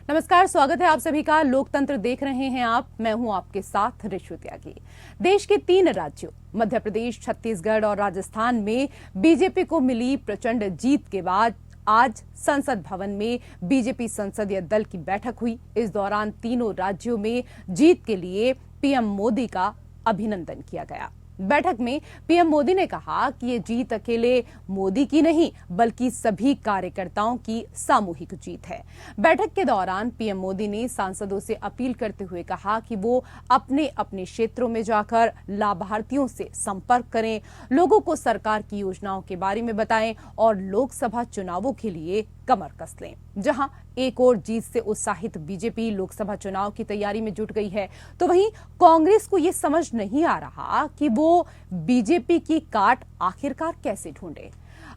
नमस्कार, स्वागत है आप सभी का। लोकतंत्र देख रहे हैं आप। मैं हूं आपके साथ ऋषु त्यागी। देश के 3 राज्यों मध्य प्रदेश, छत्तीसगढ़ और राजस्थान में बीजेपी को मिली प्रचंड जीत के बाद आज संसद भवन में बीजेपी संसदीय दल की बैठक हुई। इस दौरान तीनों राज्यों में जीत के लिए पीएम मोदी का अभिनंदन किया गया। बैठक में पीएम मोदी ने कहा कि ये जीत अकेले मोदी की नहीं बल्कि सभी कार्यकर्ताओं की सामूहिक जीत है। बैठक के दौरान पीएम मोदी ने सांसदों से अपील करते हुए कहा कि वो अपने अपने क्षेत्रों में जाकर लाभार्थियों से संपर्क करें, लोगों को सरकार की योजनाओं के बारे में बताएं और लोकसभा चुनावों के लिए कमर कस लें। जहां एक और जीत से उत्साहित बीजेपी लोकसभा चुनाव की तैयारी में जुट गई है, तो वहीं कांग्रेस को यह समझ नहीं आ रहा कि वो बीजेपी की काट आखिरकार कैसे ढूंढे।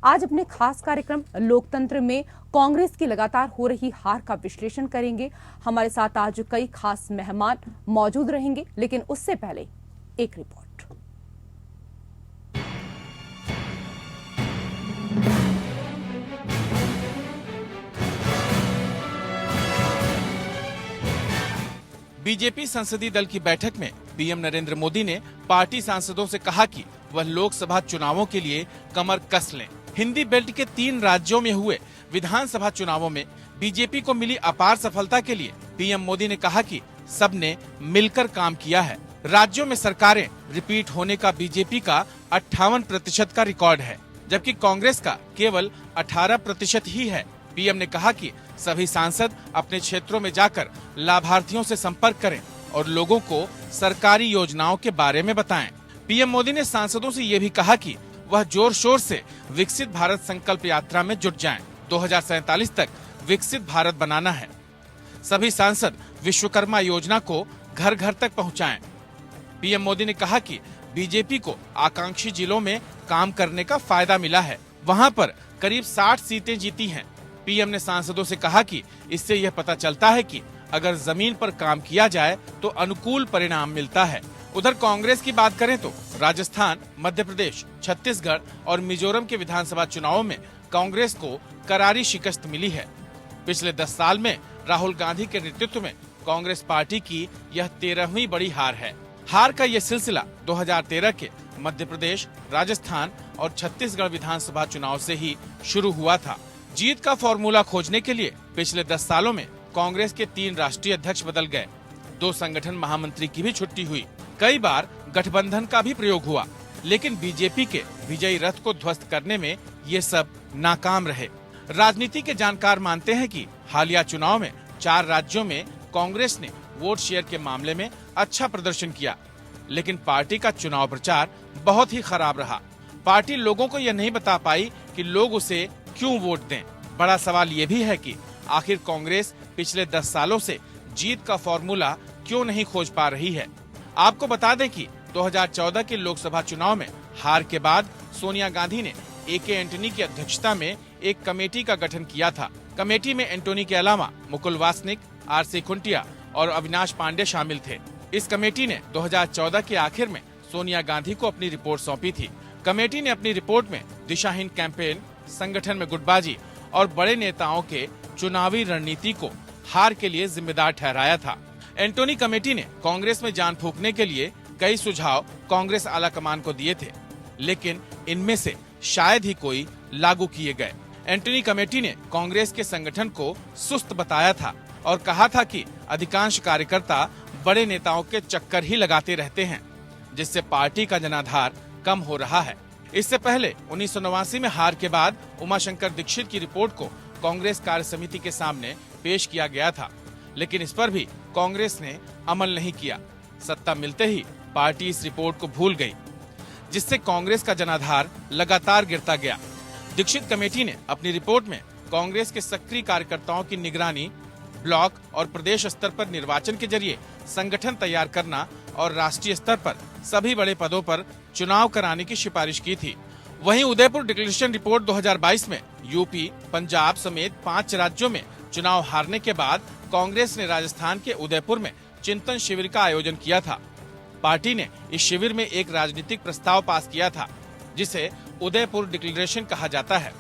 आज अपने खास कार्यक्रम लोकतंत्र में कांग्रेस की लगातार हो रही हार का विश्लेषण करेंगे। हमारे साथ आज कई खास मेहमान मौजूद रहेंगे, लेकिन उससे पहले एक रिपोर्ट। बीजेपी संसदीय दल की बैठक में पीएम नरेंद्र मोदी ने पार्टी सांसदों से कहा कि वह लोकसभा चुनावों के लिए कमर कस लें। हिंदी बेल्ट के 3 राज्यों में हुए विधानसभा चुनावों में बीजेपी को मिली अपार सफलता के लिए पीएम मोदी ने कहा कि सबने मिलकर काम किया है। राज्यों में सरकारें रिपीट होने का बीजेपी का 58% का रिकॉर्ड है, जबकि कांग्रेस का केवल 18% ही है। पीएम ने कहा कि सभी सांसद अपने क्षेत्रों में जाकर लाभार्थियों से संपर्क करें और लोगों को सरकारी योजनाओं के बारे में बताएं। पीएम मोदी ने सांसदों से ये भी कहा कि वह जोर शोर से विकसित भारत संकल्प यात्रा में जुट जाएं। 2047 तक विकसित भारत बनाना है। सभी सांसद विश्वकर्मा योजना को घर घर तक पहुंचाएं। पीएम मोदी ने कहा कि बीजेपी को आकांक्षी जिलों में काम करने का फायदा मिला है। वहां पर करीब 60 सीटें जीती हैं। पीएम ने सांसदों से कहा कि इससे यह पता चलता है कि अगर जमीन पर काम किया जाए तो अनुकूल परिणाम मिलता है। उधर कांग्रेस की बात करें तो राजस्थान, मध्य प्रदेश, छत्तीसगढ़ और मिजोरम के विधानसभा चुनावों में कांग्रेस को करारी शिकस्त मिली है। पिछले 10 साल में राहुल गांधी के नेतृत्व में कांग्रेस पार्टी की यह 13वीं बड़ी हार है। हार का यह सिलसिला 2013 के मध्य प्रदेश, राजस्थान और छत्तीसगढ़ विधानसभा चुनाव से ही शुरू हुआ था। जीत का फॉर्मूला खोजने के लिए पिछले 10 सालों में कांग्रेस के 3 राष्ट्रीय अध्यक्ष बदल गए, 2 संगठन महामंत्री की भी छुट्टी हुई, कई बार गठबंधन का भी प्रयोग हुआ, लेकिन बीजेपी के विजयी रथ को ध्वस्त करने में ये सब नाकाम रहे। राजनीति के जानकार मानते हैं कि हालिया चुनाव में 4 राज्यों में कांग्रेस ने वोट शेयर के मामले में अच्छा प्रदर्शन किया, लेकिन पार्टी का चुनाव प्रचार बहुत ही खराब रहा। पार्टी लोगों को यह नहीं बता पाई कि लोग उसे क्यों वोट दें। बड़ा सवाल ये भी है कि आखिर कांग्रेस पिछले 10 सालों से जीत का फॉर्मूला क्यों नहीं खोज पा रही है। आपको बता दें कि 2014 के लोकसभा चुनाव में हार के बाद सोनिया गांधी ने ए.के. एंटनी की अध्यक्षता में एक कमेटी का गठन किया था। कमेटी में एंटनी के अलावा मुकुल वासनिक, आर.सी. खुंटिया और अविनाश पांडे शामिल थे। इस कमेटी ने 2014 के आखिर में सोनिया गांधी को अपनी रिपोर्ट सौंपी थी। कमेटी ने अपनी रिपोर्ट में दिशाहीन कैंपेन, संगठन में गुटबाजी और बड़े नेताओं के चुनावी रणनीति को हार के लिए जिम्मेदार ठहराया था। एंटोनी कमेटी ने कांग्रेस में जान फूंकने के लिए कई सुझाव कांग्रेस आलाकमान को दिए थे, लेकिन इनमें से शायद ही कोई लागू किए गए। एंटोनी कमेटी ने कांग्रेस के संगठन को सुस्त बताया था और कहा था कि अधिकांश कार्यकर्ता बड़े नेताओं के चक्कर ही लगाते रहते हैं, जिससे पार्टी का जनाधार कम हो रहा है। इससे पहले 1989 में हार के बाद उमाशंकर दीक्षित की रिपोर्ट को कांग्रेस कार्य समिति के सामने पेश किया गया था, लेकिन इस पर भी कांग्रेस ने अमल नहीं किया। सत्ता मिलते ही पार्टी इस रिपोर्ट को भूल गई, जिससे कांग्रेस का जनाधार लगातार गिरता गया। दीक्षित कमेटी ने अपनी रिपोर्ट में कांग्रेस के सक्रिय कार्यकर्ताओं की निगरानी, ब्लॉक और प्रदेश स्तर पर निर्वाचन के जरिए संगठन तैयार करना और राष्ट्रीय स्तर पर सभी बड़े पदों पर चुनाव कराने की सिफारिश की थी। वहीं उदयपुर डिक्लेरेशन रिपोर्ट 2022 में यूपी, पंजाब समेत 5 राज्यों में चुनाव हारने के बाद कांग्रेस ने राजस्थान के उदयपुर में चिंतन शिविर का आयोजन किया था। पार्टी ने इस शिविर में एक राजनीतिक प्रस्ताव पास किया था, जिसे उदयपुर डिक्लेरेशन कहा जाता है।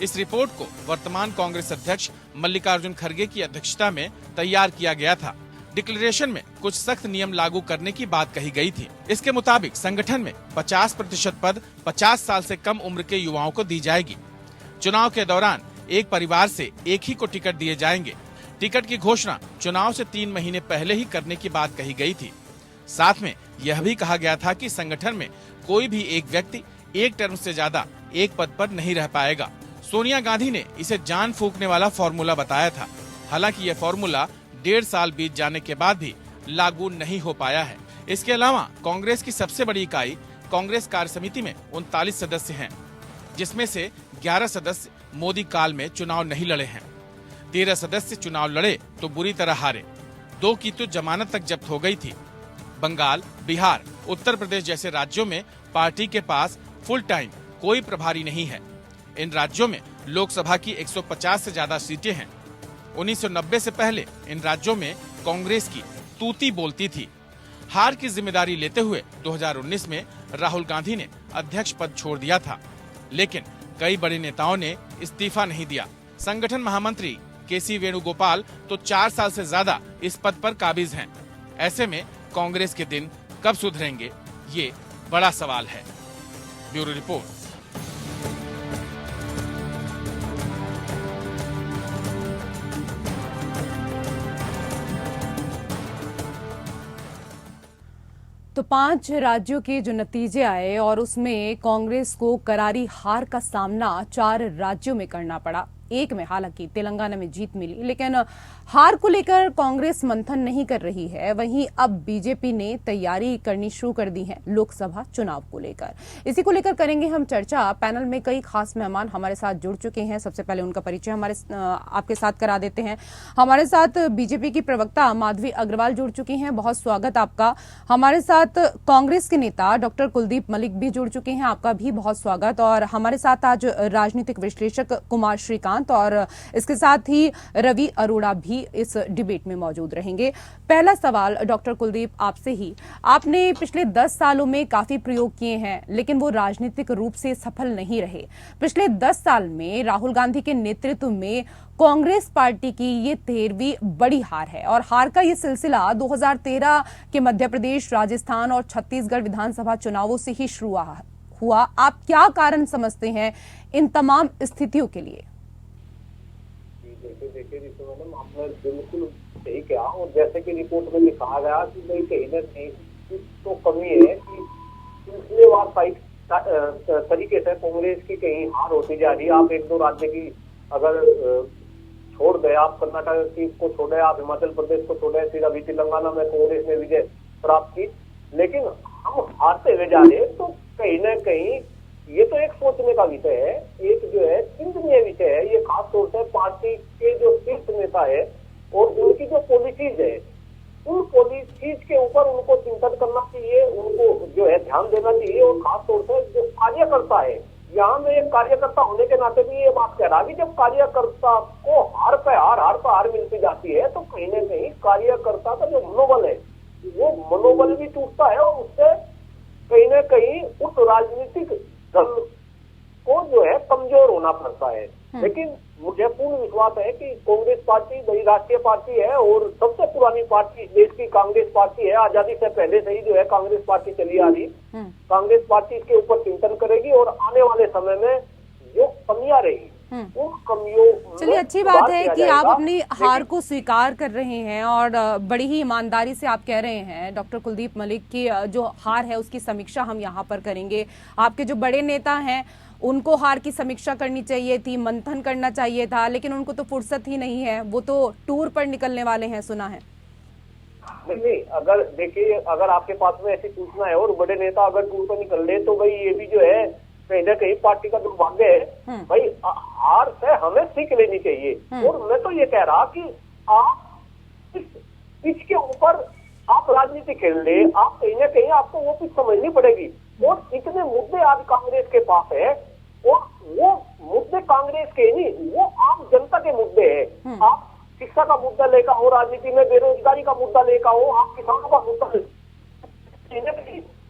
इस रिपोर्ट को वर्तमान कांग्रेस अध्यक्ष मल्लिकार्जुन खड़गे की अध्यक्षता में तैयार किया गया था। डिक्लेरेशन में कुछ सख्त नियम लागू करने की बात कही गई थी। इसके मुताबिक संगठन में 50% पद 50 साल से कम उम्र के युवाओं को दी जाएगी। चुनाव के दौरान एक परिवार से एक ही को टिकट दिए जाएंगे। टिकट की घोषणा चुनाव से 3 महीने पहले ही करने की बात कही गई थी। साथ में यह भी कहा गया था कि संगठन में कोई भी एक व्यक्ति एक टर्म से ज्यादा एक पद पर नहीं रह पाएगा। सोनिया गांधी ने इसे जान फूंकने वाला फॉर्मूला बताया था। हालांकि यह फॉर्मूला 1.5 साल बीत जाने के बाद भी लागू नहीं हो पाया है। इसके अलावा कांग्रेस की सबसे बड़ी इकाई कांग्रेस कार्य समिति में 39 सदस्य हैं, जिसमें से 11 सदस्य मोदी काल में चुनाव नहीं लड़े हैं। 13 सदस्य चुनाव लड़े तो बुरी तरह हारे। 2 की तो जमानत तक जब्त हो गई थी। बंगाल, बिहार, उत्तर प्रदेश जैसे राज्यों में पार्टी के पास फुल टाइम कोई प्रभारी नहीं है। इन राज्यों में लोकसभा की 150 से ज्यादा सीटें हैं। 1990 से पहले इन राज्यों में कांग्रेस की तूती बोलती थी। हार की जिम्मेदारी लेते हुए 2019 में राहुल गांधी ने अध्यक्ष पद छोड़ दिया था, लेकिन कई बड़े नेताओं ने इस्तीफा नहीं दिया। संगठन महामंत्री केसी वेणुगोपाल तो 4 साल से ज्यादा इस पद पर काबिज हैं। ऐसे में कांग्रेस के दिन कब सुधरेंगे, ये बड़ा सवाल है। Bureau report. तो 5 राज्यों के जो नतीजे आए और उसमें कांग्रेस को करारी हार का सामना 4 राज्यों में करना पड़ा। एक में हालांकि तेलंगाना में जीत मिली, लेकिन हार को लेकर कांग्रेस मंथन नहीं कर रही है। वहीं अब बीजेपी ने तैयारी करनी शुरू कर दी है लोकसभा चुनाव को लेकर। इसी को लेकर करेंगे हम चर्चा। पैनल में कई खास मेहमान हमारे साथ जुड़ चुके हैं। सबसे पहले उनका परिचय आपके साथ करा देते हैं। हमारे साथ बीजेपी की प्रवक्ता माधवी अग्रवाल जुड़ चुकी हैं, बहुत स्वागत आपका। हमारे साथ कांग्रेस के नेता डॉक्टर कुलदीप मलिक भी जुड़ चुके हैं, आपका भी बहुत स्वागत। और हमारे साथ आज राजनीतिक विश्लेषक कुमार श्रीकांत और इसके साथ ही रवि अरोड़ा भी इस डिबेट में मौजूद रहेंगे। पहला सवाल डॉक्टर कुलदीप आपसे ही। आपने पिछले 10 सालों में काफी प्रयोग किए हैं, लेकिन वो राजनीतिक रूप से सफल नहीं रहे। पिछले 10 साल में राहुल गांधी के नेतृत्व में कांग्रेस पार्टी की ये 13वीं बड़ी हार है और हार का ये सिलसिला 2013 के मध्य प्रदेश, राजस्थान और छत्तीसगढ़ विधानसभा चुनावों से ही शुरू हुआ। आप क्या कारण समझते हैं इन तमाम स्थितियों के लिए? देखिए मैडम, आपने बिल्कुल सही कहा। और जैसे कि रिपोर्ट में लिखा गया कि भाई कहीं न कहीं तो कमी है कि सिलसिलेवार तरीके से कांग्रेस की कहीं हार होती जा रही है। आप 1-2 राज्य की अगर छोड़ गए, आप कर्नाटक की को छोड़े, आप हिमाचल प्रदेश को छोड़े, फिर अभी तेलंगाना में कांग्रेस ने विजय प्राप्त की, लेकिन हम हारते हुए जा रहे हैं। तो कहीं न कहीं ये तो एक सोचने का विषय है, एक जो है चिंतनीय विषय है। ये खास तौर से पार्टी के जो शीर्ष नेता है और उनकी जो पॉलिसीज है, उन पॉलिसीज के ऊपर उनको चिंतन करना चाहिए, उनको जो है ध्यान देना चाहिए। और खास तौर से जो कार्यकर्ता है, यहाँ में एक कार्यकर्ता होने के नाते भी ये बात कह रहा है कि जब कार्यकर्ता को हार पे हार मिलती जाती है, तो कहीं न कहीं कार्यकर्ता का जो मनोबल है वो मनोबल भी टूटता है और उससे कहीं न कहीं उस राजनीतिक दल को जो है कमजोर होना पड़ता है। लेकिन मुझे पूर्ण विश्वास है कि कांग्रेस पार्टी बड़ी राष्ट्रीय पार्टी है और सबसे पुरानी पार्टी इस देश की कांग्रेस पार्टी है। आजादी से पहले से ही जो है कांग्रेस पार्टी चली आ रही। कांग्रेस पार्टी इसके ऊपर चिंतन करेगी और आने वाले समय में जो कमियां रहेगी उन कमियों। चलिए, अच्छी बात है कि आप अपनी हार को स्वीकार कर रहे हैं और बड़ी ही ईमानदारी से आप कह रहे हैं डॉक्टर कुलदीप मलिक की जो हार है उसकी समीक्षा हम यहाँ पर करेंगे। आपके जो बड़े नेता हैं उनको हार की समीक्षा करनी चाहिए थी, मंथन करना चाहिए था, लेकिन उनको तो फुर्सत ही नहीं है। वो तो टूर पर निकलने वाले हैं, सुना है। नहीं, अगर देखिए, अगर आपके पास में ऐसी सूचना है और बड़े नेता अगर टूर पर निकल रहे तो भाई ये भी जो है कहीं न कहीं पार्टी का दुर्भाग्य है। भाई हार से हमें सीख लेनी चाहिए। और मैं तो ये कह रहा कि आप इस पिच के ऊपर आप राजनीति खेल रहे, आप कहीं न कहीं आपको वो पिच समझनी पड़ेगी। और इतने मुद्दे आज कांग्रेस के पास है और वो मुद्दे कांग्रेस के नहीं, वो आम जनता के मुद्दे हैं। आप शिक्षा का मुद्दा लेकर हो, राजनीति में बेरोजगारी का मुद्दा लेकर हो, आप किसानों का मुद्दा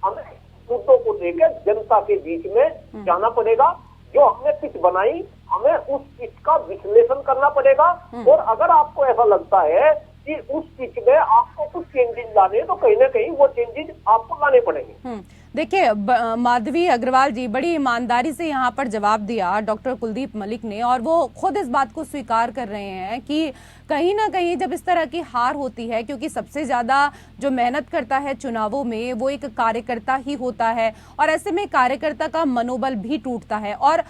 हमें मुद्दों को लेकर जनता के बीच में जाना पड़ेगा। जो हमने पिच बनाई, हमें उस पिच का विश्लेषण करना पड़ेगा। और अगर आपको ऐसा लगता है कि उस पिच में आपको कुछ चेंजेस लाने, तो कहीं ना कहीं वो चेंजेस आपको लाने पड़ेंगे। देखिए माधवी अग्रवाल जी, बड़ी ईमानदारी से यहाँ पर जवाब दिया डॉक्टर कुलदीप मलिक ने, और वो खुद इस बात को स्वीकार कर रहे हैं कि कहीं ना कहीं जब इस तरह की हार होती है, क्योंकि सबसे ज्यादा जो मेहनत करता है चुनावों में वो एक कार्यकर्ता ही होता है, और ऐसे में कार्यकर्ता का मनोबल भी टूटता है। और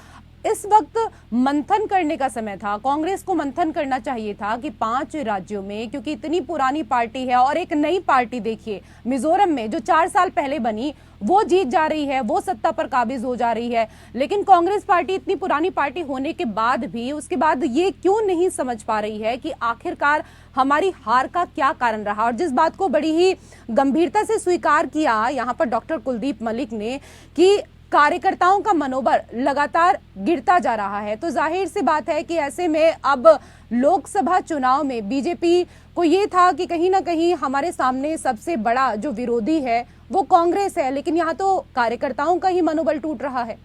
इस वक्त मंथन करने का समय था, कांग्रेस को मंथन करना चाहिए था कि 5 राज्यों में, क्योंकि इतनी पुरानी पार्टी है और एक नई पार्टी देखिए मिजोरम में जो 4 साल पहले बनी वो जीत जा रही है, वो सत्ता पर काबिज हो जा रही है, लेकिन कांग्रेस पार्टी इतनी पुरानी पार्टी होने के बाद भी उसके बाद ये क्यों नहीं समझ पा रही है कि आखिरकार हमारी हार का क्या कारण रहा। और जिस बात को बड़ी ही गंभीरता से स्वीकार किया यहाँ पर डॉक्टर कुलदीप मलिक ने कि कार्यकर्ताओं का मनोबल लगातार गिरता जा रहा है, तो जाहिर सी बात है कि ऐसे में अब लोकसभा चुनाव में बीजेपी को ये था कि कहीं ना कहीं हमारे सामने सबसे बड़ा जो विरोधी है वो कांग्रेस है, लेकिन यहाँ तो कार्यकर्ताओं का ही मनोबल टूट रहा है।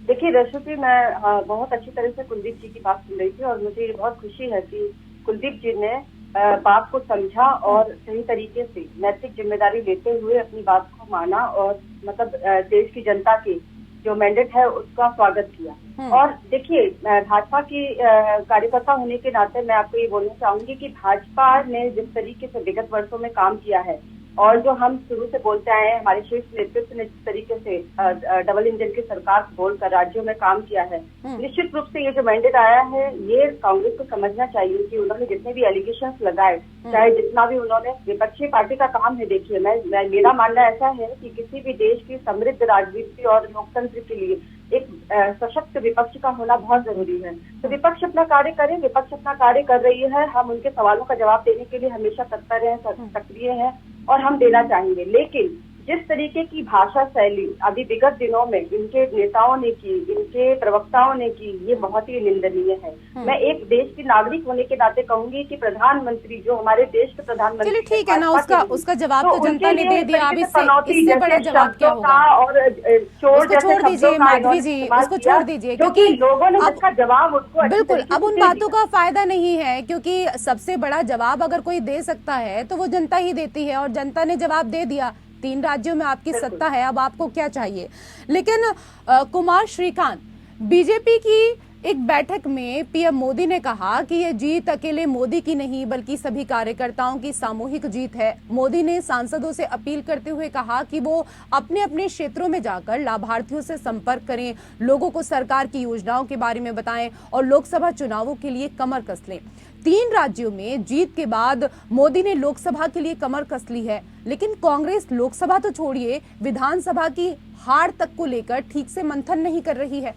देखिए रश्मि, मैं बहुत अच्छी तरह से कुलदीप जी की बात सुन रही थी, और मुझे बहुत खुशी है कि कुलदीप जी ने बात को समझा और सही तरीके से नैतिक जिम्मेदारी लेते हुए अपनी बात को माना, और मतलब देश की जनता की जो मैंडेट है उसका स्वागत किया। और देखिए भाजपा की कार्यकर्ता होने के नाते मैं आपको ये बोलना चाहूंगी कि भाजपा ने जिस तरीके से विगत वर्षों में काम किया है, और जो हम शुरू से बोलते आए हैं, हमारे शीर्ष नेतृत्व ने जिस तरीके से डबल इंजन की सरकार बोलकर राज्यों में काम किया है, निश्चित रूप से ये जो मैंडेट आया है ये कांग्रेस को समझना चाहिए कि उन्होंने जितने भी एलिगेशंस लगाए, चाहे जितना भी उन्होंने, विपक्षी पार्टी का काम है। देखिए मेरा मानना ऐसा है कि किसी भी देश की समृद्ध राजनीति और लोकतंत्र के लिए एक सशक्त विपक्ष का होना बहुत जरूरी है। तो विपक्ष अपना कार्य करे, विपक्ष अपना कार्य कर रही है, हम उनके सवालों का जवाब देने के लिए हमेशा तत्पर हैं, सक्रिय हैं, और हम देना चाहेंगे। लेकिन जिस तरीके की भाषा शैली अभी विगत दिनों में इनके नेताओं ने की, इनके प्रवक्ताओं ने की, ये बहुत ही निंदनीय है। मैं एक देश की नागरिक होने के नाते कहूंगी कि प्रधानमंत्री, जो हमारे देश के प्रधानमंत्री, चलिए ठीक है ना, उसका जवाब तो जनता ने दे दिया। अब इससे बड़ा जवाब क्या होगा? और चोर उसको छोड़ दीजिए माधवी जी, उसको छोड़ दीजिए, क्योंकि लोगों ने उसका जवाब उसको बिल्कुल अब उन बातों का फायदा नहीं है, क्योंकि सबसे बड़ा जवाब अगर कोई दे सकता है तो वो जनता ही देती है, और जनता ने जवाब दे दिया। 3 राज्यों में आपकी सत्ता है, अब आपको क्या चाहिए। लेकिन कुमार श्रीकांत, बीजेपी की एक बैठक में पीएम मोदी ने कहा कि ये जीत अकेले मोदी की नहीं बल्कि सभी कार्यकर्ताओं की सामूहिक जीत है। मोदी ने सांसदों से अपील करते हुए कहा कि वो अपने अपने क्षेत्रों में जाकर लाभार्थियों से संपर्क करें, लोगों को सरकार की योजनाओं के बारे में बताएं और लोकसभा चुनावों के लिए कमर कस लें। 3 राज्यों में जीत के बाद मोदी ने लोकसभा के लिए कमर कस ली है, लेकिन कांग्रेस लोकसभा तो छोड़िए, विधानसभा की हार तक को लेकर ठीक से मंथन नहीं कर रही है।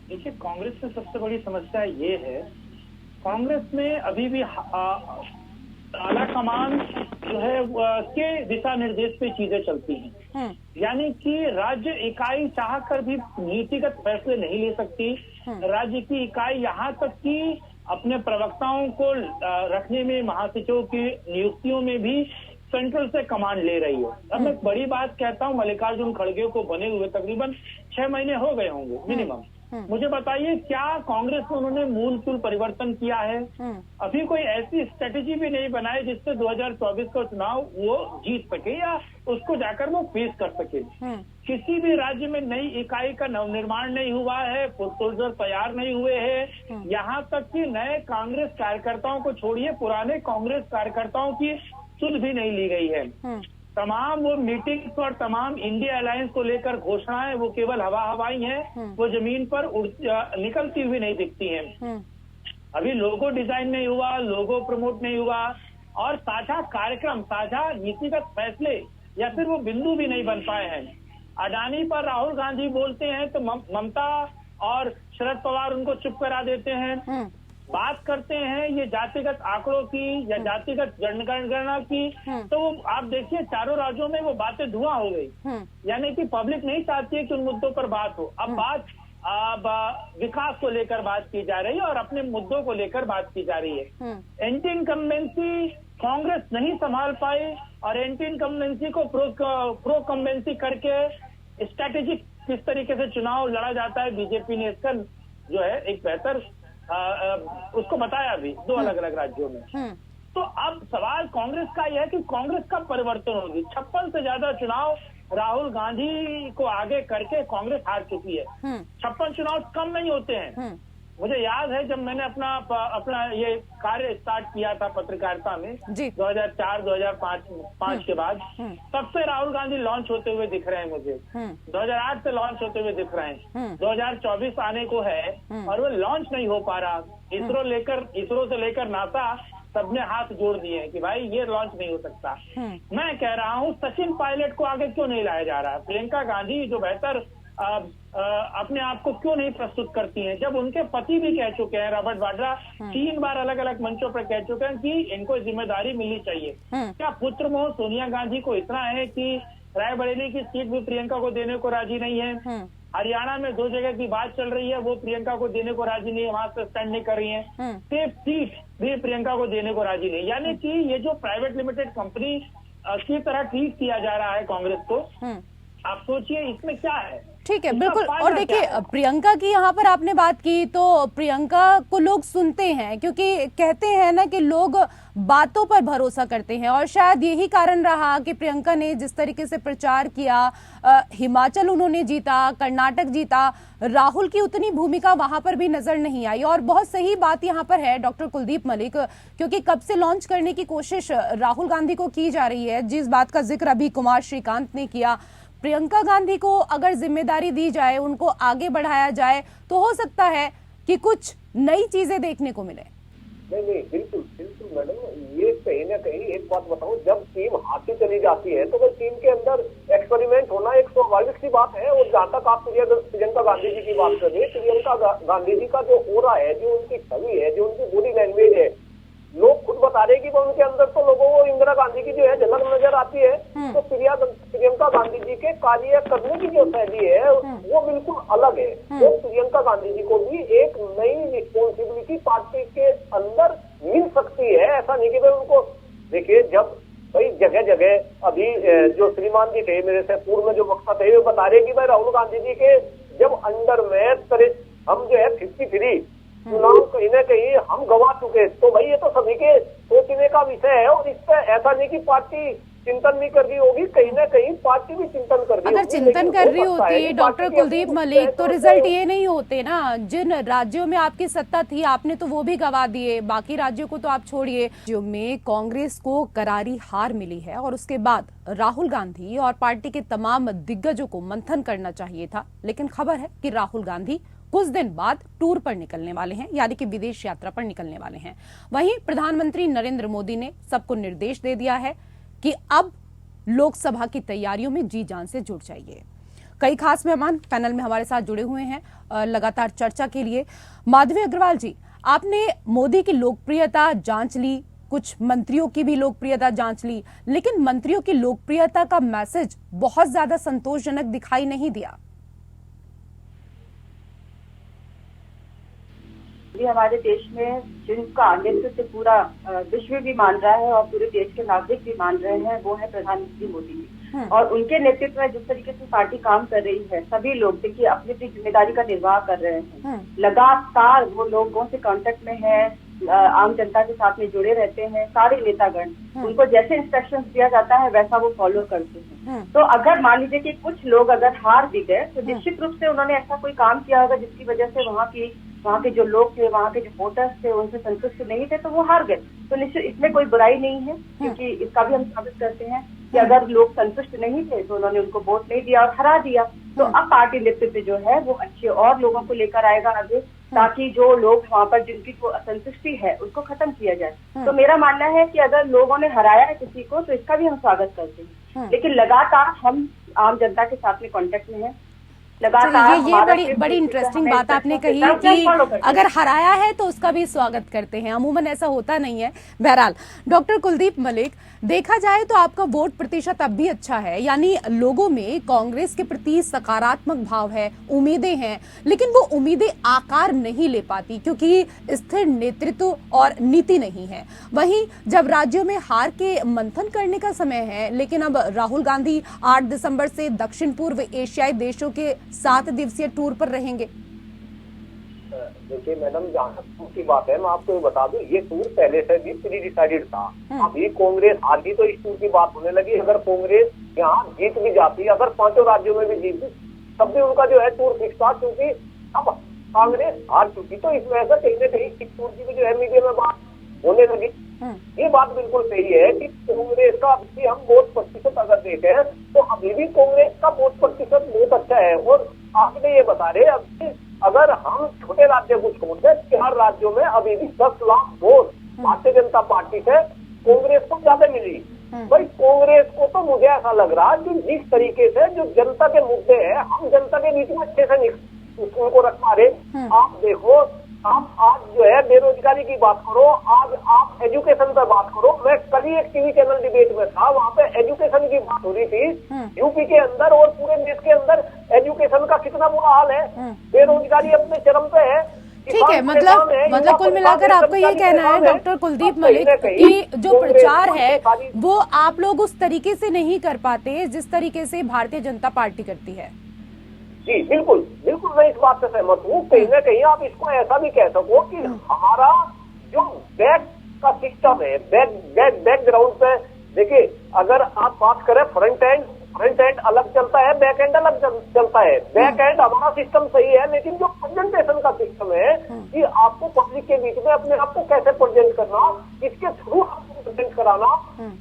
देखिए कांग्रेस में सबसे बड़ी समस्या ये है, कांग्रेस में अभी भी आला कमान जो है के दिशा निर्देश पे चीजें चलती हैं। यानी कि राज्य इकाई चाहकर भी नीतिगत फैसले नहीं ले सकती। राज्य की इकाई यहाँ तक कि अपने प्रवक्ताओं को रखने में, महासचिवों की नियुक्तियों में भी सेंट्रल से कमांड ले रही है। अब मैं बड़ी बात कहता हूँ, मल्लिकार्जुन खड़गे को बने हुए तकरीबन 6 महीने हो गए होंगे मिनिमम। मुझे बताइए क्या कांग्रेस में उन्होंने मूलतूल परिवर्तन किया है? अभी कोई ऐसी स्ट्रेटेजी भी नहीं बनाई जिससे 2024 का चुनाव वो जीत सके या उसको जाकर वो पेश कर सके। किसी भी राज्य में नई इकाई का नवनिर्माण नहीं हुआ है, सोल्जर तैयार नहीं हुए हैं। यहाँ तक कि नए कांग्रेस कार्यकर्ताओं को छोड़िए, पुराने कांग्रेस कार्यकर्ताओं की सुध भी नहीं ली गई है। तमाम वो मीटिंग्स और तमाम इंडिया अलायंस को लेकर घोषणाएं वो केवल हवाई हैं, वो जमीन पर निकलती हुई नहीं दिखती हैं। अभी लोगो डिजाइन नहीं हुआ, लोगो प्रमोट नहीं हुआ, और साझा कार्यक्रम, साझा नीतिगत फैसले या फिर वो बिंदु भी नहीं बन पाए हैं। अडानी पर राहुल गांधी बोलते हैं तो ममता और शरद पवार उनको चुप करा देते हैं। बात करते हैं ये जातिगत आंकड़ों की या जातिगत जनगणना की, तो वो आप देखिए चारों राज्यों में वो बातें धुआं हो गई। यानी कि पब्लिक नहीं चाहती है कि उन मुद्दों पर बात हो। अब विकास को लेकर बात की जा रही है और अपने मुद्दों को लेकर बात की जा रही है। एंटी इनकम्बेंसी कांग्रेस नहीं संभाल पाई और एंटी इनकम्बेंसी को प्रो कम्बेंसी करके स्ट्रैटेजिक किस तरीके से चुनाव लड़ा जाता है, बीजेपी ने इसका जो है एक बेहतर उसको बताया भी 2 अलग अलग राज्यों में। तो अब सवाल कांग्रेस का यह है कि कांग्रेस का परिवर्तन होगी। 56 से ज्यादा चुनाव राहुल गांधी को आगे करके कांग्रेस हार चुकी है। 56 चुनाव कम नहीं होते हैं। मुझे याद है जब मैंने अपना ये कार्य स्टार्ट किया था पत्रकारिता में 2004-2005 के बाद, तब से राहुल गांधी लॉन्च होते हुए दिख रहे हैं मुझे। 2008 से लॉन्च होते हुए दिख रहे हैं। 2024 आने को है और वो लॉन्च नहीं हो पा रहा। इसरो से लेकर नासा सबने हाथ जोड़ दिए हैं कि भाई ये लॉन्च नहीं हो सकता। मैं कह रहा हूँ सचिन पायलट को आगे क्यों नहीं लाया जा रहा? प्रियंका गांधी जो बेहतर अपने आप को क्यों नहीं प्रस्तुत करती हैं, जब उनके पति भी कह चुके हैं, रॉबर्ट वाड्रा 3 बार अलग अलग मंचों पर कह चुके हैं कि इनको जिम्मेदारी मिलनी चाहिए। क्या पुत्र मोह सोनिया गांधी को इतना है कि रायबरेली की सीट भी प्रियंका को देने को राजी नहीं है? हरियाणा में 2 जगह की बात चल रही है, वो प्रियंका को देने को राजी नहीं है, वहां से स्टैंड नहीं कर रही है। सेफ सीट भी प्रियंका को देने को राजी नहीं। यानी कि ये जो प्राइवेट लिमिटेड कंपनी की तरह ट्रीट किया जा रहा है कांग्रेस को, आप सोचिए इसमें क्या है। ठीक है, बिल्कुल। और देखिए, प्रियंका की यहाँ पर आपने बात की, तो प्रियंका को लोग सुनते हैं क्योंकि कहते हैं ना कि लोग बातों पर भरोसा करते हैं, और शायद यही कारण रहा कि प्रियंका ने जिस तरीके से प्रचार किया, हिमाचल उन्होंने जीता, कर्नाटक जीता, राहुल की उतनी भूमिका वहां पर भी नजर नहीं आई। और बहुत सही बात यहाँ पर है डॉक्टर कुलदीप मलिक, क्योंकि कब से लॉन्च करने की कोशिश राहुल गांधी को की जा रही है, जिस बात का जिक्र अभी कुमार श्रीकांत ने किया। प्रियंका गांधी को अगर जिम्मेदारी दी जाए, उनको आगे बढ़ाया जाए, तो हो सकता है कि कुछ नई चीजें देखने को मिले। नहीं, बिल्कुल मैडम, ये कहीं ना कहीं एक बात बताऊं, जब टीम हाथी चली जाती है तो वो टीम के अंदर एक्सपेरिमेंट होना एक स्वाभाविक सी बात है। और जहाँ तक आप प्रियंका गांधी जी की बात कर रहे हैं, प्रियंका गांधी जी का जो ऑरा है, जो उनकी छवि है, जो उनकी बॉडी लैंग्वेज है, लोग खुद बता रहे कि वो उनके अंदर तो लोगों को इंदिरा गांधी की जो है झलक नजर आती है। तो प्रियंका गांधी जी के कार्य करने की जो शैली है वो बिल्कुल अलग है। तो प्रियंका गांधी जी को भी एक नई रिस्पॉन्सिबिलिटी पार्टी के अंदर मिल सकती है। ऐसा नहीं कि भाई उनको, देखिए जब भाई जगह जगह अभी जो श्रीमान जी थे मेरे से पूर्व में जो वक्ता थे, वो बता रहे कि भाई राहुल गांधी जी के जब अंडर में हम जो है 53 चुनाव कहीं ना कहीं हम गवा चुके, तो भाई ये तो सभी के सोचने का विषय है। और इस पर ऐसा नहीं कि पार्टी चिंतन नहीं कर रही होगी, कहीं ना कहीं पार्टी भी चिंतन कर रही होगी। अगर चिंतन कर रही होती डॉक्टर कुलदीप मलिक, तो रिजल्ट ये नहीं होते ना। जिन राज्यों में आपकी सत्ता थी, आपने तो वो भी गवा दिए, बाकी राज्यों को तो आप छोड़िए। जो में कांग्रेस को करारी हार मिली है, और उसके बाद राहुल गांधी और पार्टी के तमाम दिग्गजों को मंथन करना चाहिए था। लेकिन खबर है कि राहुल गांधी कुछ दिन बाद टूर पर निकलने वाले हैं, यानी कि विदेश यात्रा पर निकलने वाले हैं। वहीं प्रधानमंत्री नरेंद्र मोदी ने सबको निर्देश दे दिया है कि अब लोकसभा की तैयारियों में जी जान से जुट जाइए। कई खास मेहमान पैनल में हमारे साथ जुड़े हुए हैं लगातार चर्चा के लिए। माधवी अग्रवाल जी, आपने मोदी की लोकप्रियता जांच ली, कुछ मंत्रियों की भी लोकप्रियता जांच ली, लेकिन मंत्रियों की लोकप्रियता का मैसेज बहुत ज्यादा संतोषजनक दिखाई नहीं दिया। हमारे देश में जिनका नेतृत्व पूरा विश्व भी मान रहा है और पूरे देश के नागरिक भी मान रहे हैं, वो है प्रधानमंत्री मोदी जी। और उनके नेतृत्व में जिस तरीके से पार्टी काम कर रही है, सभी लोग देखिए अपनी अपनी जिम्मेदारी का निर्वाह कर रहे हैं। लगातार वो लोगों से कांटेक्ट में है, आम जनता के साथ में जुड़े रहते हैं। सारे नेतागण, उनको जैसे इंस्ट्रक्शंस दिया जाता है वैसा वो फॉलो करते हैं। तो अगर मान लीजिए कि कुछ लोग अगर हार भी गए, तो निश्चित रूप से उन्होंने ऐसा कोई काम किया होगा जिसकी वजह से वहाँ के जो लोग थे, वहाँ के जो वोटर्स थे, उनसे संतुष्ट नहीं थे, तो वो हार गए। तो निश्चित इसमें कोई बुराई नहीं है, क्योंकि इसका भी हम साबित करते हैं कि अगर लोग संतुष्ट नहीं थे तो उन्होंने उनको वोट नहीं दिया और हरा दिया। तो अब पार्टी नेतृत्व जो है वो अच्छे और लोगों को लेकर आएगा आगे, ताकि जो लोग वहाँ पर जिनकी जो असंतुष्टि है उसको खत्म किया जाए। तो मेरा मानना है कि अगर लोगों ने हराया है किसी को, तो इसका भी हम स्वागत करते हैं। लेकिन लगातार हम आम जनता के साथ में कांटेक्ट में है। ये बड़ी इंटरेस्टिंग बात आपने कही कि अगर हराया है तो उसका भी स्वागत करते हैं। अमूमन ऐसा होता नहीं है। बहरहाल डॉक्टर कुलदीप मलिक, देखा जाए तो आपका वोट प्रतिशत अब भी अच्छा है, यानी लोगों में कांग्रेस के प्रति सकारात्मक भाव है, उम्मीदें हैं, लेकिन वो उम्मीदें आकार नहीं ले पाती क्योंकि स्थिर नेतृत्व और नीति नहीं है। वहीं जब राज्यों में हार के मंथन करने का समय है, लेकिन अब राहुल गांधी 8 दिसंबर से दक्षिण पूर्व एशियाई देशों के 7 दिवसीय टूर पर रहेंगे? देखिए मैडम, जहाँ तक टूर की बात है, मैं आपको ये बता दूं, ये टूर पहले से भी प्री डिसाइडेड था। अभी कांग्रेस आज ही तो इस टूर की बात होने लगी। अगर कांग्रेस यहाँ जीत भी जाती, अगर 5 राज्यों में भी जीत, तब भी उनका जो है टूर फिक्स था, क्योंकि अब कांग्रेस हार चुकी। तो इस वजह से कहीं न कहीं इस टूर की भी जो है मीडिया में बात होने लगी। ये बात बिल्कुल सही है कि कांग्रेस का अभी हम वोट प्रतिशत अगर देखें तो अभी भी कांग्रेस का वोट प्रतिशत बहुत अच्छा है। और आपने ये बता रहे अभी, अगर हम छोटे राज्य को छोड़ दें, 4 राज्यों में अभी भी 10 लाख वोट भारतीय जनता पार्टी से कांग्रेस को ज्यादा मिली। भाई कांग्रेस को तो मुझे ऐसा लग रहा है कि जिस तरीके से जो जनता के मुद्दे हैं, हम जनता के बीच में अच्छे से उनको रख पा रहे। आप देखो, आप आज जो है बेरोजगारी की बात करो, आज आप एजुकेशन पर बात करो। मैं कल ही एक टीवी चैनल डिबेट में था, वहाँ पे एजुकेशन की बात हो रही थी। यूपी के अंदर और पूरे देश के अंदर एजुकेशन का कितना बुरा हाल है, बेरोजगारी अपने चरम पे है। ठीक है, मतलब कुल मिलाकर आपका ये कहना है डॉक्टर कुलदीप मलिक कि जो प्रचार है वो आप लोग उस तरीके से नहीं कर पाते जिस तरीके से भारतीय जनता पार्टी करती है। जी बिल्कुल बिल्कुल, मैं इस बात से सहमत हूँ। कहीं न कहीं आप इसको ऐसा भी कह सको कि हमारा जो बैक का सिस्टम है, बैकग्राउंड पे देखिए, अगर आप बात करें फ्रंट एंड अलग चलता है, बैक एंड अलग चलता है। बैक एंड हमारा सिस्टम सही है, लेकिन जो प्रेजेंटेशन का सिस्टम है कि आपको पब्लिक के बीच में अपने आप को कैसे प्रेजेंट करना, इसके थ्रू आपको प्रेजेंट कराना,